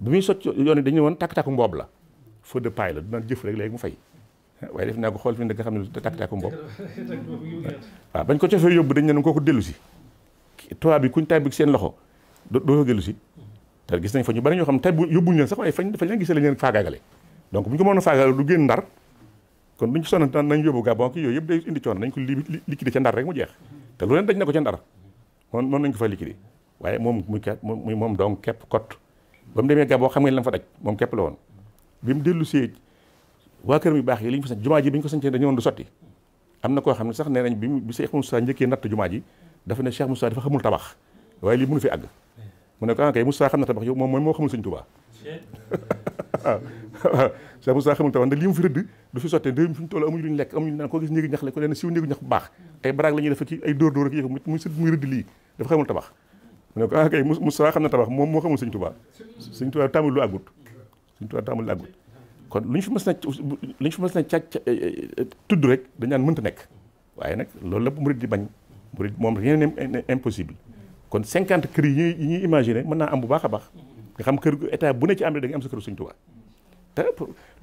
bi muy sotti yoon yi dañu woon tàkk-tàkku mboob la feu de paille la dina jëf rek léegi mu fay waaye def naa ko xool fi ne nga xam ne tàkk-tàkku mboob waaw bañ ko cofee yóbbu dañ ne kooku dellu si tubaab bi kuñ tay bi seen loxo doo dellu si te gis nañ fa ñu bari ñoo xam ne tay yóbbuñu leen sax waaye fañ leen gisee lañ leen faagaagale donc bu ñu ko mënoon a faagaagale du génn Ndar kon duñ ci sonn nañ yóbbu Gabon ki yooyu yëpp day indi coono nañ ko liquider ca Ndar rek mu jeex te lu leen dañ na ko ca Ndar moom nañ ko fa liquider waaye moom donc képp kot ba mu demee Gabon xam nga la fa daj moom képp la woon bi mu dellu see waa kër mi baax yi li ñu fa sañ jumaa ji bi ñu ko sañcee dañu woon du sotti am na koo xam ne sax nee nañ bi Cheikh Moussa njëkkee natt jumaa ji dafa ne Cheikh Moussa dafa xamul tabax waaye lii mënu fi àgg mu ne ko kay Moussa xam na tabax yow moom mooy moo xamul Sëñ Tuubaa waaw Cheikh Moussa xamul tabax ndax lii mu fi rëdd du fi sottee réew mi fi ñu toll amuñu luñu lekk amuñu naan koo gis néegu ñax la ko leen siw néegu ñax bu baax ay baraag la ñuy def ci ay dóor ak yëf muy rëdd lii dafa xamul tabax mu ne ko kay Moussa xam na tabax moom moo xamul Sëñ Tuubaa Sëñ Tuubaa tàmmul lu àggut Sëñ Tuubaa tàmmul lu àggut kon lu ñu fi mës na càcc tudd rek dañ naan mënta nekk waaye nag loolu la murid di bañ murid moom rien n'est impossible kon 50 kër yi ñuy imaginer mën naa am bu baax a baax nga xam kër état bu ne ci am da nga am sa kër Sëñ Tuubaa te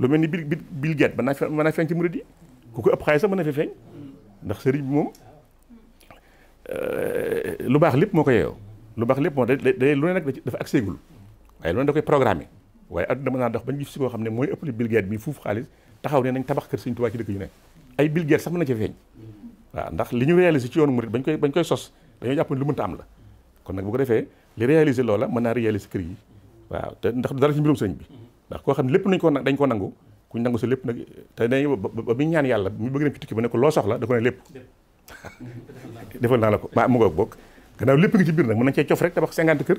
lu mel ni Bill Gates mën naa feeñ ci murid yi ku ko ëpp xaalis sax mën na fi feeñ ndax sëriñ bi moom lu baax lépp moo ko yeewoo lu baax lépp moo day lu ne nag dafa accès gul waaye lu ne da koy programmer waaye adduna mën naa dox bañ gis si koo xam ne mooy ëpp li Bill Gates bi fuuf xaalis taxaw ne nañ tabax kër Sëñ Tuubaa ci dëkk yu ne ay Bill Gates sax mën na ci feeñ waaw ndax li ñu réaliser ci yoonu murid bañ koy sos dañoo jàpp ne lu mënta am la kon nag bu ko defee li réaliser loola mën naa réaliser kër yi waaw te ndax dara ci mbirum sëñ bi ndax koo xam ne lépp dañ ko nangu kuñ nangu sa lépp nag te dañ ba muy ñaan yàlla mu bëgg dem ci tukki ba ne ko loo soxla da ko ne lépp defal naa la ko mu ngoog bokk gannaaw lépp ngi ci biir nag mën nañ cee cof rek tabax 50 kër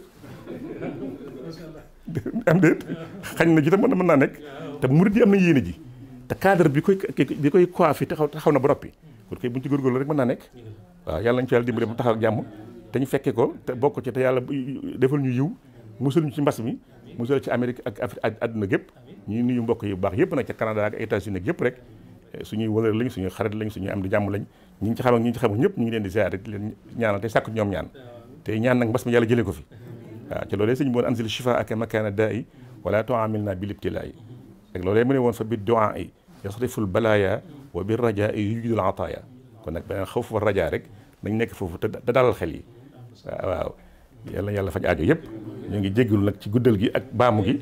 am déet xañ na ji tam mën naa nekk te murid yi am na yéene ji te cadre bi koy coiffé taxaw na ba noppi kon kay buñ ci góorgóorlu rek mën naa nekk waaw yàlla nañ ci yàlla dimbali mu taxaw ak jàmm te ñu fekke ko te bokk ci te yàlla defal ñu yiw musul ñu ci mbas mi musul ci Amérique ak Afrique àdduna gépp ñuy nuyu mbokk yu baax yëpp nag ca Canada ak États-Unis ak yëpp rek suñuy wëlër lañ suñuy xarit lañ suñuy am di jàmm lañ ñi ci xam ak ñi ci xamul ñëpp ñu ngi leen di ziar di leen ñaanal te sàkku ñoom ñaan te ñaan nag mbas mi yàlla jëlee ko fi waaw ci loolee sëñ boon anzil shifa ak makana daa i wala tuamilna bil ibtilaa yi ak loolee mu ne woon fa bi du'a yi yasriful balaya wa bir raja i yujidul ataaya kon nag beneen xaw fa raja rek nañ nekk foofu te dalal xel yi waaw yàlla faj aajo yëpp ñu ngi jéggalu nag ci guddal gi ak baamu gi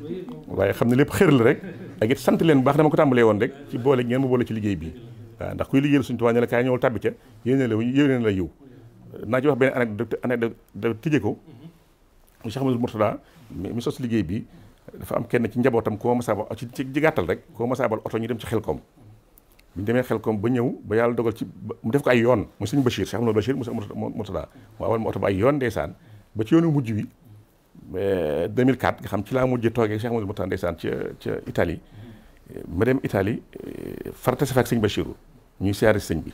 waaye xam ne lépp xër la rek ak it sant leen bu baax dama ko tàmbalee woon rek ci boole ngeen ma boole ci liggéey bi waaw ndax kuy liggéeyal Sëñ Tuubaa ne la kaay ñëwal tàbbi ca yéene la yiw naa ci wax benn anecdote tijje ko Cheikh Amadou Mourtada mi sos liggéey bi dafa am kenn ci njabootam koo masaabal ci gàttal rek koo masaabal oto ñu dem ci Xelkom bu ñu demee Xelkom ba ñëw ba yàlla dogal ci mu def ko ay yoon mu sëñ Bachir Cheikh Amadou Bachir mu Mourtada mu awal ma oto ba ay yoon ndeysaan ba ci yoonu mujj wi 2004 nga xam ci laa mujjee toogee Cheikh Amadou Mourtada ndeysaan ca Italie ma dem Italie farata sa fa ak sëñ Bachirou ñuy siyaare sëñ bi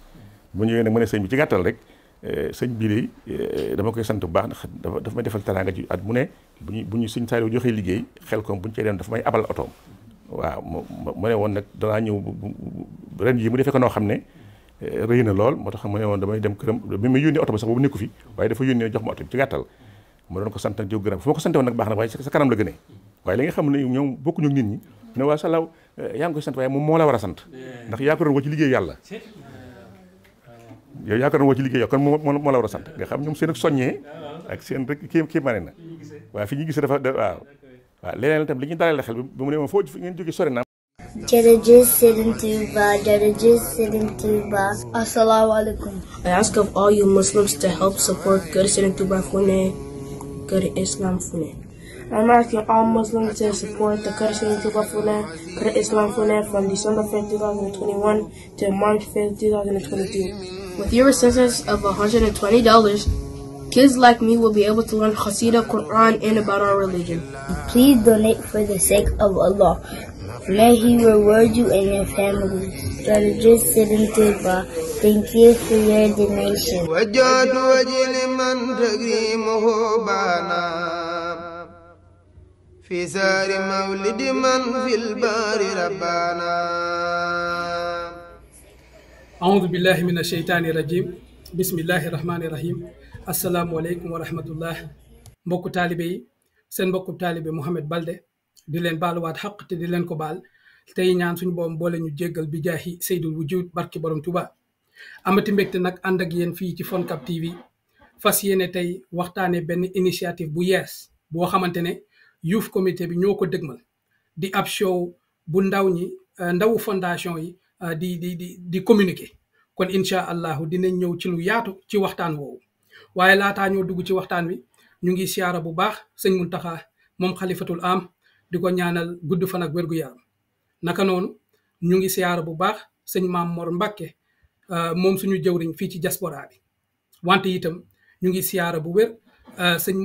bu ñëwee nag ma ne sëñ bi ci gàttal rek sëñ bii de dama koy sant bu baax ndax dafa may defal teraanga ji at mu ne bu ñu sëñ Saliou joxee liggéey Xelkom bu ñu cee dem dafa may abal otoom waaw mu ne woon nag danaa ñëw ren yi mu defee ko noo xam ne rëy na lool moo tax mu ne woon damay dem këram bi ma yónnee oto ba sax boobu nekku fi waaye dafa yónnee jox ma oto bi ci gàttal ma doon ko sant nag di ko gërëm fu ma ko sante woon nag baax na waaye sa kanam la gënee waaye li nga xam ne ñoom bokkuñu ak nit ñi ne waa Salaw yaa ngi koy sant waaye moom moo la war a sant ndax yaa ko doon woo ci liggéey yàlla yow yaa ko doon woo ci liggéey yow kon moo la war a sant nga xam ñoom seen ak soññee ak seen rek kii mane na waaw fi ñu gisee dafa waaw leneen itam li ñu dalal xel bi mu ne ma foo ngeen jógee sori na. Jërëjëf Serigne Touba, jërëjëf Serigne Touba. Assalamu alaikum. I ask of all you Muslims to help support Kër Serigne Touba Fune, Kër Islam Fune. I'm asking all Muslims to support the Kër Serigne Touba Fune, Kër Islam Fune from December 5th, 2021 to March 5th, 2022. With your assistance of $120, kids like me will be able to learn Qasida, Quran, and about our religion. Please donate for the sake of Allah. May He reward you and your family. Jërëjëf Serigne Touba, thank you for your donation. وجهت وجهي لمن تكريمه بانا في سار مولد من في البار ربانا. أعوذ بالله من الشيطان الرجيم بسم الله الرحمن الرحيم السلام عليكم ورحمة الله mbokku taalibe yi seen mbokku taalibe Mouhamed Balde di leen baaluwaat xaq te di leen ko baal tey ñaan suñu boom boole ñu jéggal bi jaahi Seydul Wujud barki borom Tuba amati mbégte nag ànd ak yéen fii ci Foncab TV fas yéene tey waxtaanee benn initiative bu yees boo xamante ne youth comité bi ñoo ko dëgmal di ab show bu ndaw ñi ndawu fondation yi di communiquer kon incha allahu dinañ ñëw ci lu yaatu ci waxtaan woowu waaye laataa ñoo dugg ci waxtaan wi ñu ngi siyaara bu baax sëñ Muntaxa moom xalifatul am di ko ñaanal gudd fan ak wérgu yaram naka noonu ñu ngi siyaara bu baax sëñ Maam Mor Mbàkke moom suñu jëwriñ fii ci diaspora bi wante itam ñu ngi siyaara bu wér sëñ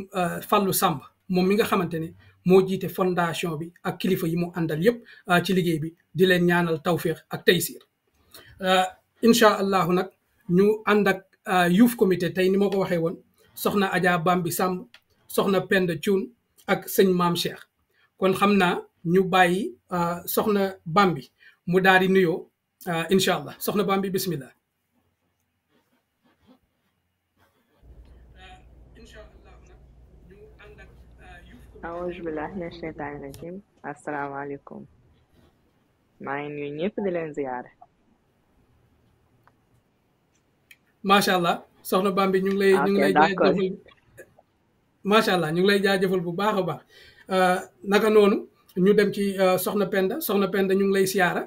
Fàllu Sàmb moom mi nga xamante ne moo jiite fondation bi ak kilifa yi mu àndal yépp ci liggéey bi di leen ñaanal tawféex ak taysiir incha allahu nag ñu ànd ak youth comité tey ni ma ko waxee woon soxna Adja Bambi Samb soxna Penda Cuun ak sëñ Maam Cheikh kon xam naa ñu bàyyi soxna Bambi mu daal di nuyoo incha allah soxna Bambi bismillah. Auzu billahi mina shaytaani rajim asalaamaaleykum maa ngi nuyu ñëpp di leen ziyaare. macha allah soxna Bambi ñu ngi lay jaajëfal macha allah ñu ngi lay jaajëfal bu baax a baax naka noonu ñu dem ci soxna Penda ñu ngi lay siyaara.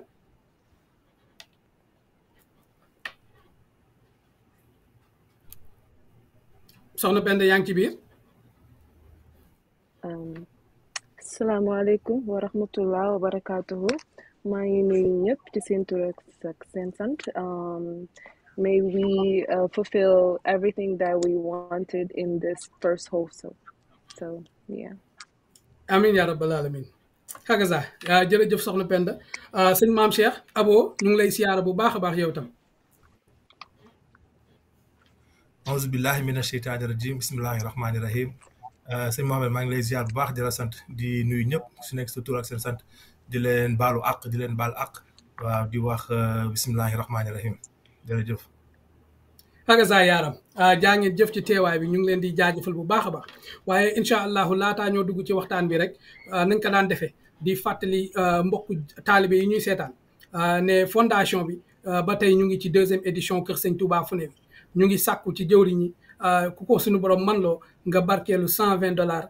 soxna Penda yaa ngi ci biir. asalaamaaleykum wa rahmatullah wa barakatuhu maa ngi nuyu ñëpp ci seen tur ak seen sant. May we fulfill everything that we wanted in this first wholesale. So, yeah. Amin ya rabbal alamin. Hakaza jërëjëf soxna Penda sëñ Maam Cheikh Abo ñu ngi lay siyaara bu baax a baax yow tam. auzu billahi mina sheytaani rajim bismillahi rahmaani rahim sëñ Mohamed maa ngi lay ziar bu baax di la sant di nuyu ñëpp su nekk sa tur ak seen sant di leen baalu àq di leen baal àq waaw di wax bismillahi rahmaani rahim jërëjëf. hakaza yaaram jaa ngeen jëf ci teewaay bi ñu ngi leen di jaajëfal bu baax a baax waaye incha allahu laataa ñoo dugg ci waxtaan bi rek nañ ko daan defee di fàttali mbokku taalibe yi ñuy seetaan ne fondation bi ba tey ñu ngi ci 2e édition Kër Sëñ Touba Fune bi ñu ngi sàkku ci jëwriñ ñi ku ko suñu borom man loo nga barkeelu $120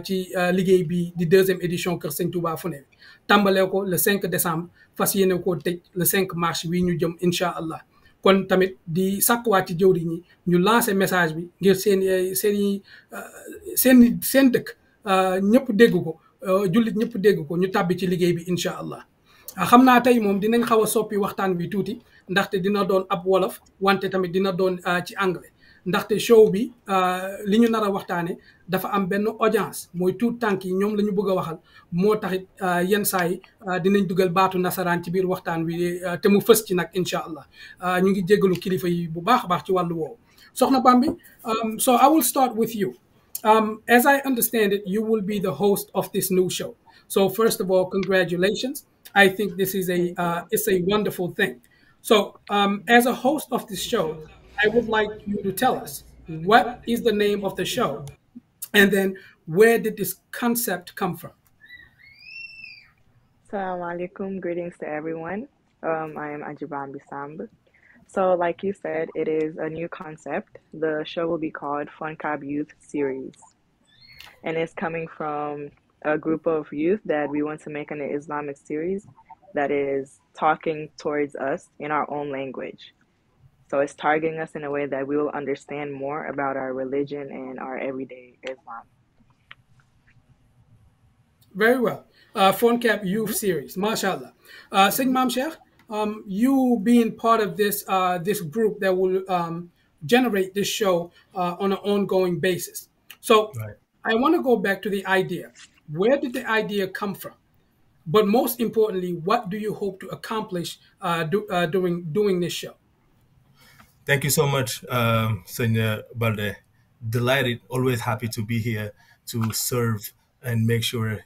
ci liggéey bi di 2e édition Kër Sëñ Touba Fune bi tàmbalee ko le 5 décembre fas yéene koo tëj le 5 mars wii ñu jëm incha allah kon tamit di sàkkuwaat ci jëwriñ ñi ñu lancé message bi ngir seen dëkk ñëpp dégg ko jullit ñëpp dégg ko ñu tàbbi ci liggéey bi incha allah xam naa tey moom dinañ xaw a soppi waxtaan wi tuuti ndaxte dina doon ab wolof wante tamit dina doon ci anglais ndaxte show bi li ñu nar a waxtaane dafa am benn audience mooy tout tànk yi ñoom la ñu bëgg a waxal moo taxit yenn saa yi dinañ dugal baatu nasaraan ci biir waxtaan wi te mu fës ci nag incha allah ñu ngi jéggalu kilifa yi bu baax a baax ci wàllu woowu soxna Bambi so I will start with you as I understand it you will be the host of this new show so first of all congratulations I think this is it's a wonderful thing so as a host of this show I would like you to tell us what is the name of the show and then where did this concept come from? Assalamu alaikum, greetings to everyone. I am Ajibambi Samb. So, like you said, it is a new concept. The show will be called Foncab Youth Series, and it's coming from a group of youth that we want to make an Islamic series that is talking towards us in our own language. So it's targeting us in a way that we will understand more about our religion and our everyday Islam. Very well. Foncab Youth Series, mashallah. Sing Mam Sheikh, you being part of this group that will generate this show on an ongoing basis. So Right. I want to go back to the idea. Where did the idea come from? But most importantly, what do you hope to accomplish during doing this show? Thank you so much, Senor Balde. Delighted, always happy to be here to serve and make sure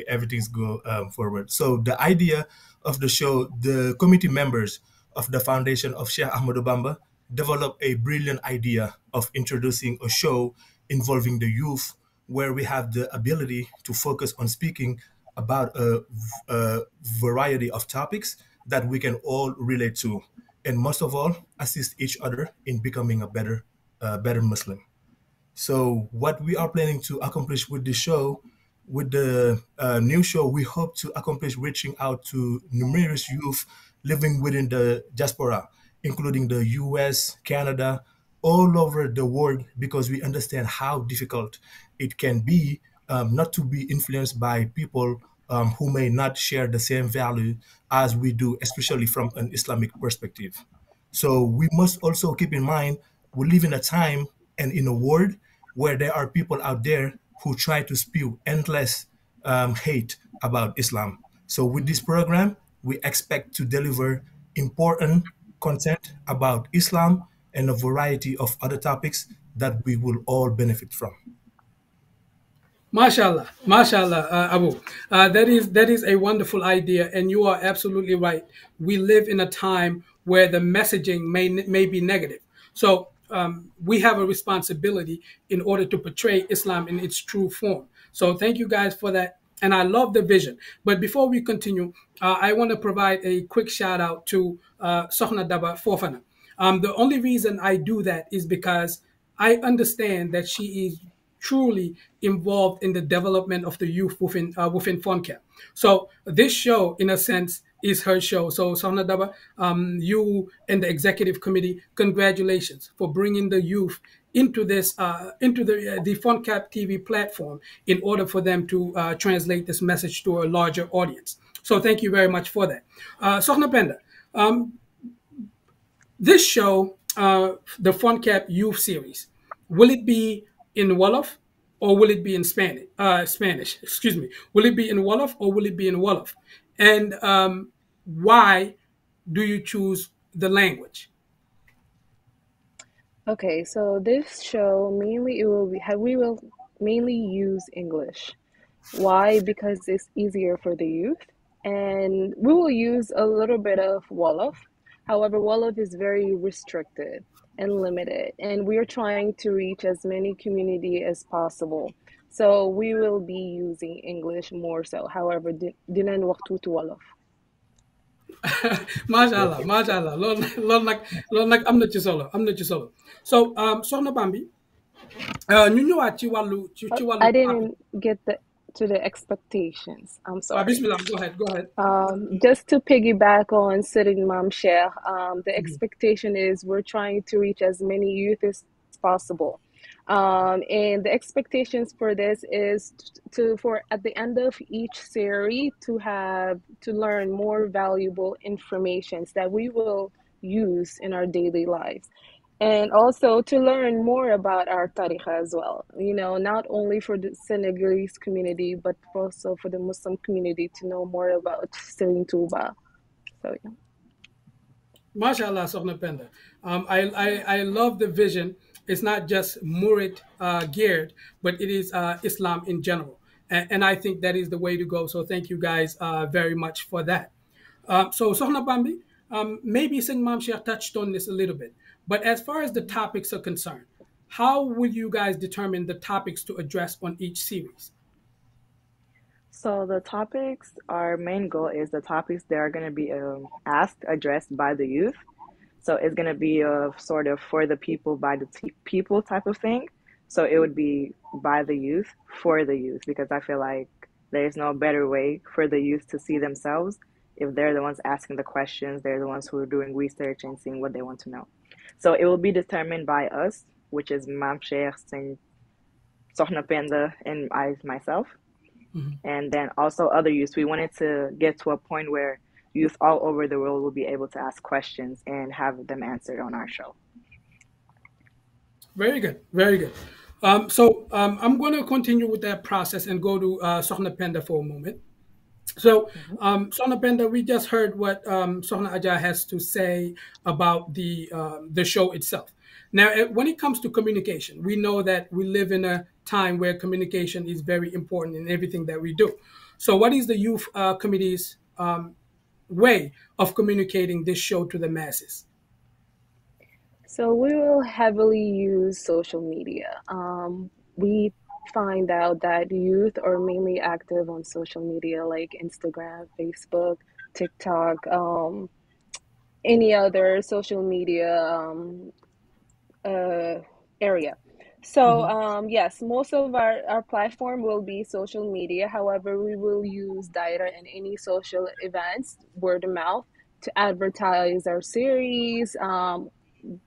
everything's go forward. So the idea of the show, the committee members of the foundation of Sheikh Ahmadou Bamba developed a brilliant idea of introducing a show involving the youth, where we have the ability to focus on speaking about a variety of topics that we can all relate to, and most of all, assist each other in becoming a better Muslim. So, what we are planning to accomplish with the show, with the new show, we hope to accomplish reaching out to numerous youth living within the diaspora, including the US, Canada, all over the world, because we understand how difficult it can be not to be influenced by people who may not share the same value as we do, especially from an Islamic perspective. So we must also keep in mind we live in a time and in a world where there are people out there who try to spew endless hate about Islam. So with this program, we expect to deliver important content about Islam and a variety of other topics that we will all benefit from. Mashallah, mashallah, Abu. That is a wonderful idea, and you are absolutely right. We live in a time where the messaging may be negative, so we have a responsibility in order to portray Islam in its true form. So thank you guys for that, and I love the vision. But before we continue, I want to provide a quick shout out to Sohna Daba Fofana. The only reason I do that is because I understand that she is truly involved in the development of the youth within Foncab. So this show, in a sense, is her show. So Sohna Daba, you and the executive committee, congratulations for bringing the youth into this into the Foncab TV platform in order for them to translate this message to a larger audience. So thank you very much for that. Sohna Penda, this show, the Foncab Youth Series, will it be in Wolof or will it be in Spanish? Spanish, excuse me. Will it be in Wolof or will it be in Wolof? And why do you choose the language? Okay, so this show mainly we will mainly use English. Why? Because it's easier for the youth, and we will use a little bit of Wolof. However, Wolof is very restricted and limited, and we are trying to reach as many community as possible. So we will be using English more so. However, dinañ wax tuuti Wolof. Mashallah, mashallah. Loolu nag am na ci solo, am na ci solo. So Soxna Bambi, ñu ñëwaat ci wàllu I topic. didn't get to the expectations. I'm sorry. Bismillah, go ahead, go ahead. Just to piggyback on Sirin Mam Sheikh, the expectation is we're trying to reach as many youth as possible. And the expectations for this is for at the end of each series to learn more valuable informations that we will use in our daily lives. And also to learn more about our tariqa as well, not only for the Senegalese community, but also for the Muslim community to know more about Serigne Touba. So, yeah. Mashallah, Sohna Penda. I love the vision. It's not just Murid geared, but it is Islam in general. And I think that is the way to go. So thank you guys very much for that. So Sohna Bambi, maybe Singh Mam Sheikh touched on this a little bit. But as far as the topics are concerned, how will you guys determine the topics to address on each series? So the topics, our main goal is the topics that are going to be asked, addressed by the youth. So it's going to be a sort of for the people, by the people type of thing. So it would be by the youth, for the youth, because I feel like there's no better way for the youth to see themselves if they're the ones asking the questions, they're the ones who are doing research and seeing what they want to know. So it will be determined by us, which is Mam Sheikh, Sohna Penda, and myself. And then also other youths. We wanted to get to a point where youth all over the world will be able to ask questions and have them answered on our show. Very good, very good. I'm going to continue with that process and go to Sohna Penda for a moment. So, Sohna Penda, we just heard what Sohna Aja has to say about the show itself. Now, when it comes to communication, we know that we live in a time where communication is very important in everything that we do. So, what is the youth committee's way of communicating this show to the masses? So we will heavily use social media. We find out that youth are mainly active on social media like Instagram, Facebook, TikTok, any other social media area. So yes, most of our platform will be social media. However, we will use data in any social events, word of mouth, to advertise our series,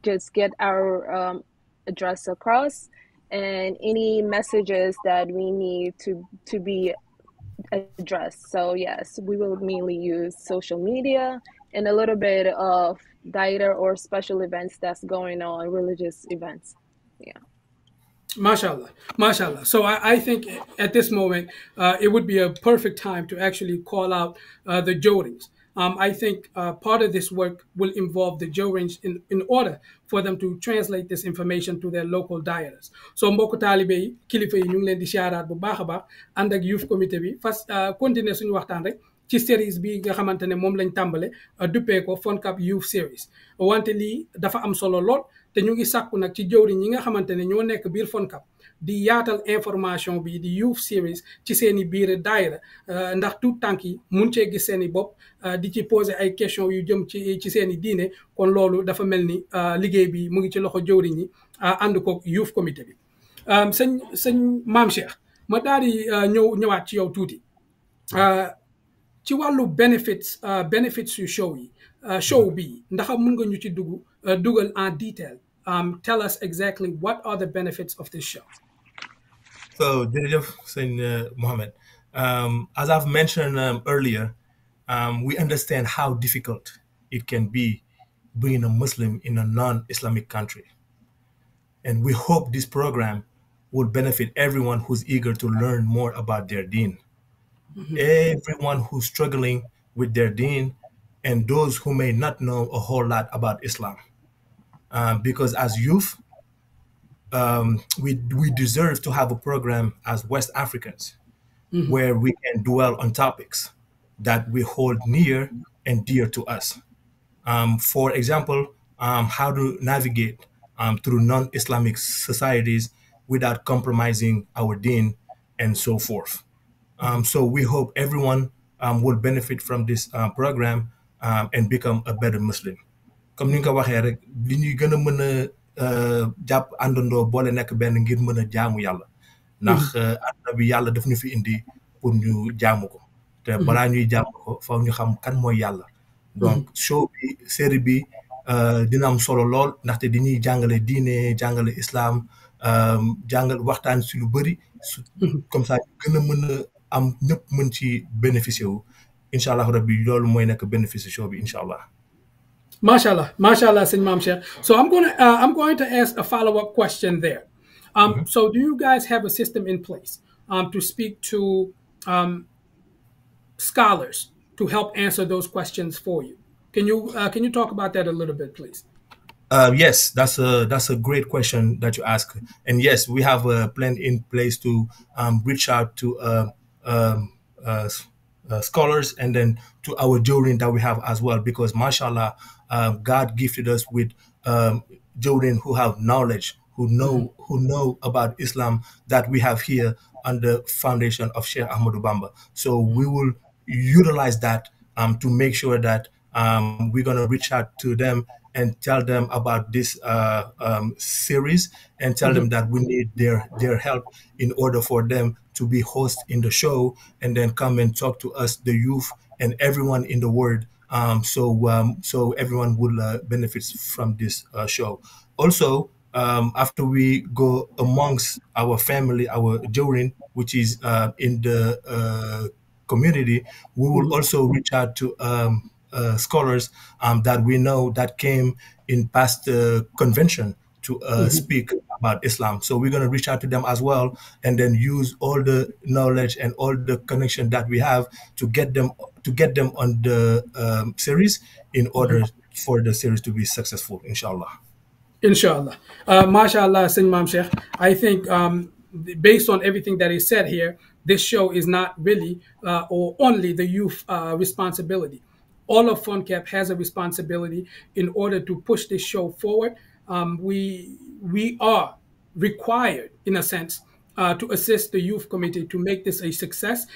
just get our address across, and any messages that we need to be addressed. So yes, we will mainly use social media and a little bit of data or special events that's going on, religious events. Yeah. Mashallah, mashallah. So I think at this moment it would be a perfect time to actually call out the Jordans. I think part of this work will involve the Jordans in order for them to translate this information to their local dialects. So mbokku taalibe yi kilifa yi ñu ngi leen di siyaaraat bu baax a baax ànd ak youth comité bi fas continuer suñu waxtaan rek ci series bi nga xamante ne moom lañ tàmbale duppee ko Foncab Youth Series wante lii dafa am solo lool te ñu ngi sàkku nag ci jëwriñ ñi nga xamante ne ñoo nekk biir Foncab di yaatal information bi di Youth Series ci seeni biir daayira ndax tout tànk yi mun cee gis seeni bopp di ci poser ay questions yu jëm ci seeni diine kon loolu dafa mel ni liggéey bi mu ngi ci loxo jëwriñ ñi ànd ko youth comité bi sëñ Maam Cheikh ma daal di ñëwaat ci yow tuuti ci wàllu benefits yu show bi ndax mun nga ñu ci dugal en detail. Tell us exactly what are the benefits of this show. So, Mohammed, as I've mentioned earlier, we understand how difficult it can be being a Muslim in a non-Islamic country. And we hope this program will benefit everyone who's eager to learn more about their deen. Everyone who's struggling with their deen and those who may not know a whole lot about Islam. Because as youth, we deserve to have a program as West Africans where we can dwell on topics that we hold near and dear to us. For example, how to navigate through non-Islamic societies without compromising our deen and so forth. So we hope everyone will benefit from this program and become a better Muslim. Comme ni nga ko waxee rek li ñuy gën a mën a jàpp àndandoo boole nekk benn ngir mën a jaamu yàlla ndax àdduna bi yàlla daf ñu fi indi pour ñu jaamu ko te balaa ñuy jaamu ko foog ñu xam kan mooy yàlla donc show bi série bi dina am solo lool ndaxte dañuy jàngale diine jàngale islam jàngal waxtaan si lu bëri comme ça ñu gën a mën a am ñëpp mën ci bénéficier wu incha allah rabbi loolu mooy nekk bénéfice show bi incha allah. Mashallah, mashallah, Sëñ Maam Cheikh. So I'm going to ask a follow-up question there. So do you guys have a system in place to speak to scholars to help answer those questions for you? Can you talk about that a little bit, please? Yes, that's a great question that you ask, and yes, we have a plan in place to reach out to scholars and then to our jury that we have as well, because mashallah, God gifted us with jury who have knowledge, who know about Islam that we have here on the foundation of Sheikh Ahmadou Bamba. So we will utilize that to make sure that we're going to reach out to them and tell them about this series, and tell them that we need their help in order for them to be host in the show, and then come and talk to us, the youth, and everyone in the world. So everyone will benefit from this show. Also, after we go amongst our family, our Jorin, which is in the community, we will also reach out to scholars that we know that came in past convention to speak about Islam. So we're going to reach out to them as well, and then use all the knowledge and all the connection that we have to get them on the series in order for the series to be successful, inshallah. Inshallah. MashaAllah, Sayyid Imam Sheikh. I think based on everything that is said here, this show is not really or only the youth responsibility. All of Foncab has a responsibility in order to push this show forward. We are required, in a sense, to assist the youth committee to make this a success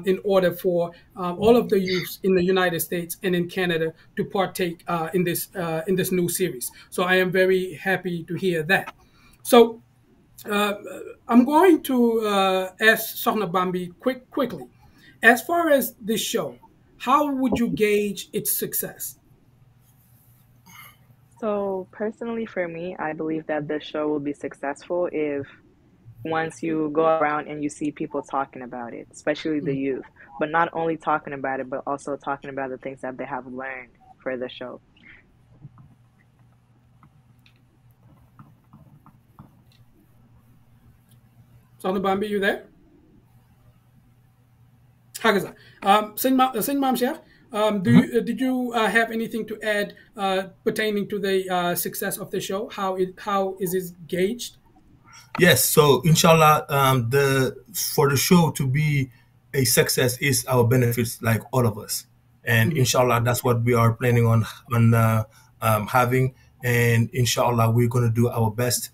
in order for all of the youths in the United States and in Canada to partake in this new series. So I am very happy to hear that. So I'm going to ask Sohna Bambi quickly. As far as this show, how would you gauge its success? So personally, for me, I believe that the show will be successful if once you go around and you see people talking about it, especially the youth, but not only talking about it, but also talking about the things that they have learned for the show. Sohna Bambi, you there? Hagaza. Sayyid Imam Sheikh, did you have anything to add pertaining to the success of the show? How is it gauged? Yes, so inshallah, for the show to be a success is our benefits, like all of us, and inshallah, that's what we are planning on having, and inshallah, we're going to do our best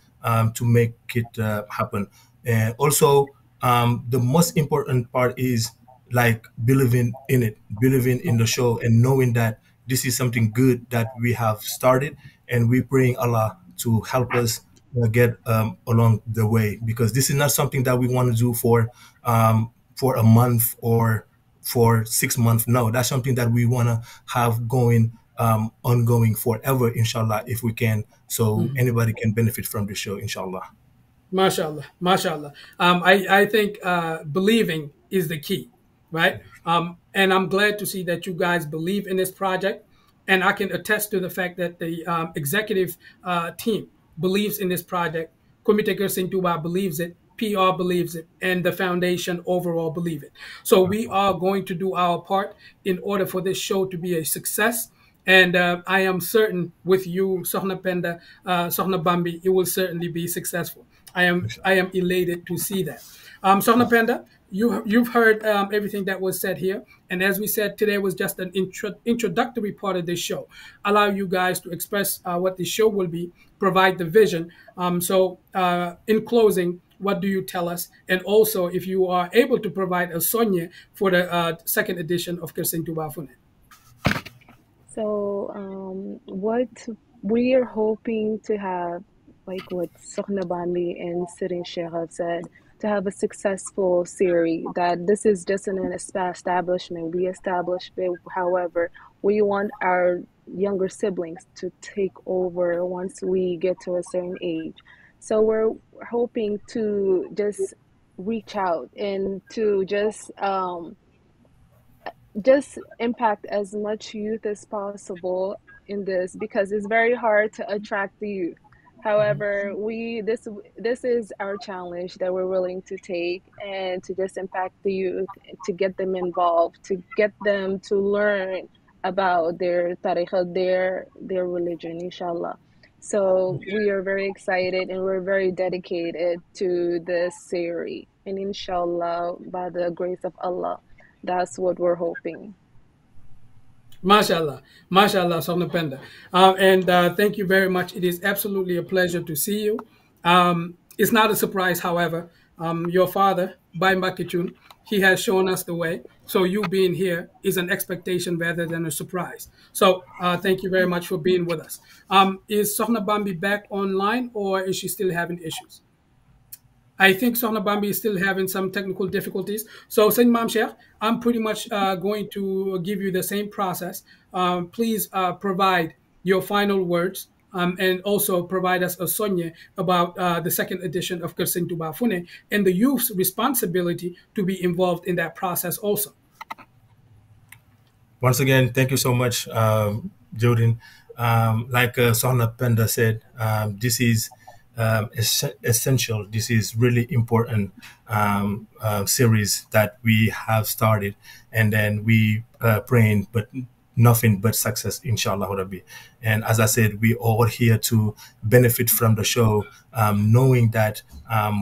to make it happen. And also, the most important part is like believing in it, believing in the show, and knowing that this is something good that we have started, and we praying Allah to help us get along the way, because this is not something that we want to do for a month or for 6 months. No, that's something that we want to have going ongoing forever, inshallah, if we can, so anybody can benefit from the show, inshallah. MashaAllah, MashaAllah. I think believing is the key, right? And I'm glad to see that you guys believe in this project, and I can attest to the fact that the executive team believes in this project. Comité Kër Sëñ Touba believes it. PR believes it, and the foundation overall believe it. So we are going to do our part in order for this show to be a success. And I am certain with you, Sohna Penda, Sohna Bambi, it will certainly be successful. I am elated to see that. Sohna Penda, you've heard everything that was said here, and as we said, today was just an introductory part of this show. Allow you guys to express what the show will be, provide the vision. So in closing, what do you tell us? And also, if you are able to provide a sonye for the second edition of Kër Sëñ Touba Fune. So what we are hoping to have, like what Sohna Bambi and Sirin Sheikh have said, to have a successful series, that this is just an establishment. We established it. However, we want our younger siblings to take over once we get to a certain age. So we're hoping to just reach out and to just impact as much youth as possible in this, because it's very hard to attract the youth. However, this is our challenge that we're willing to take, and to just impact the youth, to get them involved, to get them to learn about their tariqa, their religion, inshallah. So we are very excited and we're very dedicated to this series, and inshallah, by the grace of Allah, that's what we're hoping. MashaAllah, MashaAllah, Sohna Penda. And thank you very much. It is absolutely a pleasure to see you. It's not a surprise, however. Your father, Bai Mbakitun, he has shown us the way. So you being here is an expectation rather than a surprise. So thank you very much for being with us. Is Sohna Bambi back online or is she still having issues? I think Sohna Bambi is still having some technical difficulties. So, Saint Mam Sheikh, I'm pretty much going to give you the same process. Please provide your final words and also provide us a sonye about the second edition of Kersen Tuba Fune and the youth's responsibility to be involved in that process also. Once again, thank you so much, Jordan. Like Sohna Penda said, this is essential. This is really important series that we have started, and then we praying, but nothing but success, inshallah Rabbi. And as I said, we all here to benefit from the show, knowing that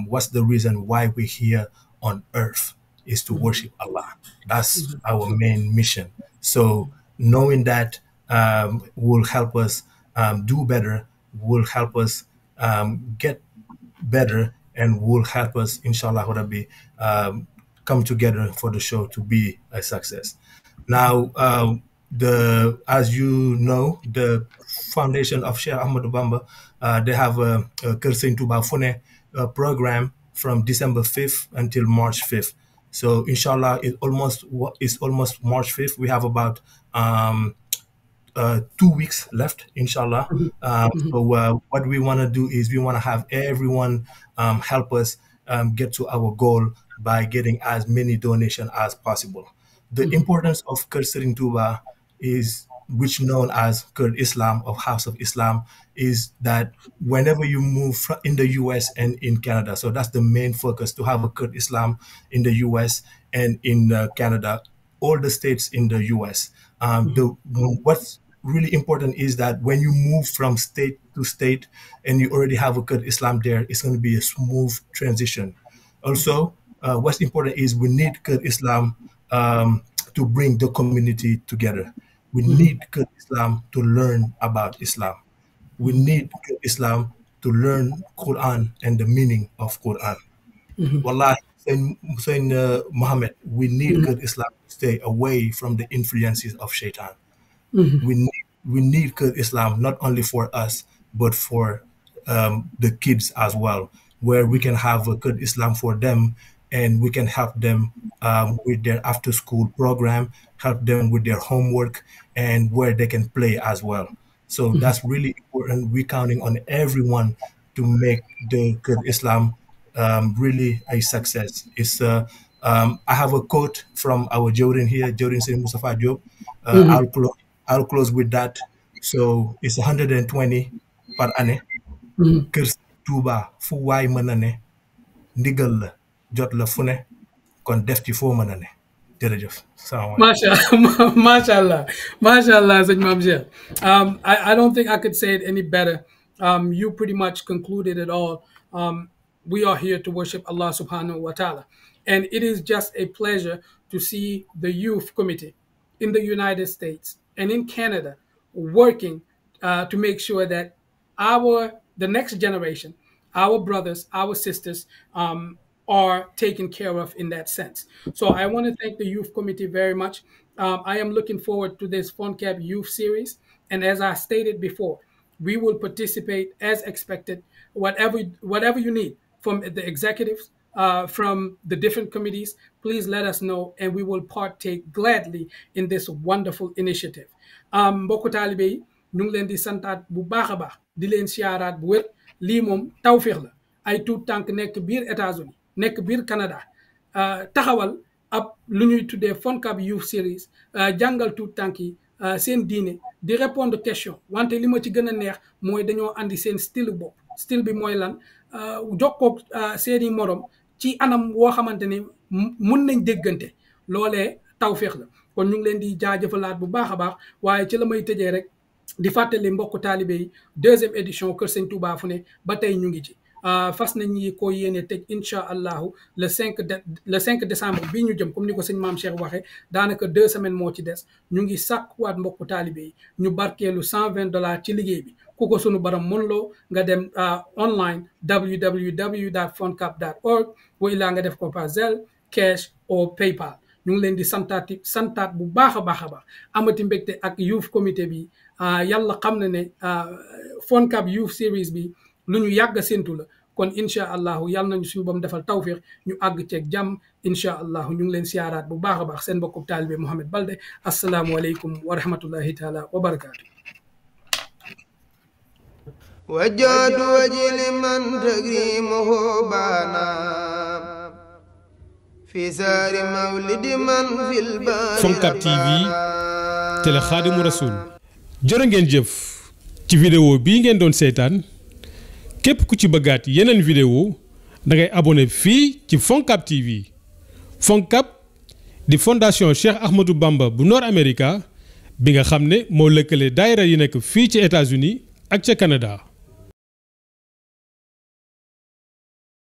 what's the reason why we're here on earth is to worship Allah. That's our main mission. So knowing that will help us do better, will help us get better, and will help us, inshallah Rabbi, come together for the show to be a success. Now, the as you know, the foundation of Sheikh Ahmadou Bamba, they have a Kër Sëñ Touba Fune program from December 5th until March 5th. So inshallah, it's almost March 5th. We have about 2 weeks left, inshallah. So what we want to do is we want to have everyone help us get to our goal by getting as many donations as possible. The importance of Kër Sëriñ Tuba is, which known as Kër Islam, of House of Islam, is that whenever you move in the US and in Canada, so that's the main focus, to have a Kër Islam in the US and in Canada, all the states in the US. What's really important is that when you move from state to state and you already have a Kër Islam there, it's going to be a smooth transition. Also, what's important is we need Kër Islam to bring the community together. We need Kër Islam to learn about Islam. We need Kër Islam to learn Quran and the meaning of Quran. Wallahi, saying Muhammad, we need Kër Islam to stay away from the influences of Shaitan. We need Kër Islam not only for us, but for the kids as well, where we can have a Kër Islam for them, and we can help them with their after-school program, help them with their homework, and where they can play as well. So that's really important. We're counting on everyone to make the Kër Islam really a success. It's I have a quote from our Jordan here, Jordan Saint Mustafa Job. I'll close with that. So it's 120 par année. Kër Tuba fu waay mën a ne ndigal la jot la fu ne kon def ci foo mën a ne jërëjëf. Mashallah, mashallah, Saint Mam Sheikh. I don't think I could say it any better. You pretty much concluded it all. We are here to worship Allah subhanahu wa ta'ala. And it is just a pleasure to see the youth committee in the United States and in Canada working to make sure that the next generation, our brothers, our sisters, are taken care of in that sense. So I want to thank the youth committee very much. I am looking forward to this Foncab youth series. And as I stated before, we will participate as expected, whatever you need from the executives, from the different committees, please let us know and we will partake gladly in this wonderful initiative. Mbokku taalibe yi ñu ngi leen di santaat bu baax a baax di leen siyaaraat bu wér lii moom tawféex la ay tuut tànk nekk biir États-Unis nekk biir Canada taxawal ab lu ñuy tuddee Foncab Youth Series jàngal tuut tànk yi seen diine di répondre question wante li ma ci gën a neex mooy dañoo andi seen style bopp style bi mooy lan jokkoog seeni morom ci anam woo xamante ni mun nañ déggante loolee tawféex la kon ñu ngi leen di jaajëfalaat bu baax a baax waaye ci la may tëjee rek di fàttali mbokku taalibe yi deuxième édition Kër Sëñ Touba Fune ba tey ñu ngi ci fas nañ ñi ko yéene tëj incha allahu le 5 décembre bii ñu jëm comme ni ko sëñ Maam Cheikh waxee daanaka 2 semaines moo ci des ñu ngi sàkkuwaat mbokku taalibe yi ñu barkeelu $120 ci liggéey bi ku ko sunu baram mën loo nga dem online www.foncab.org wa illaa nga def ko par Zelle, cash or PayPal ñu ngi leen di santaat bu baax a baax amati mbégte ak youth comité bi yàlla xam na ne Foncab youth series bi lu ñu yàgg a séntu la kon incha allahu yàlla nañu suñu boom defal tawfiq ñu àgg ceeg jàmm incha allahu ñu ngi leen siyaaraat bu baax a baax seen mbokku taalibe Mouhamed Balde asalaamualeykum wa rahmatullahi taala wa barakaatu. وجاد وجل من تكريمه بانا في سار مولد من في البار Foncab TV télé Xaadimu Rasuul jërë ngeen jëf ci vidéo bii ngeen doon seetaan képp ku ci bëggaat yeneen vidéo da ngay abonné fii ci Foncab TV. Foncab di fondation Cheikh Ahmadou Bamba bu Nord America bi nga xam ne moo lëkkale daayira yi nekk fii ci États-Unis ak ca Canada.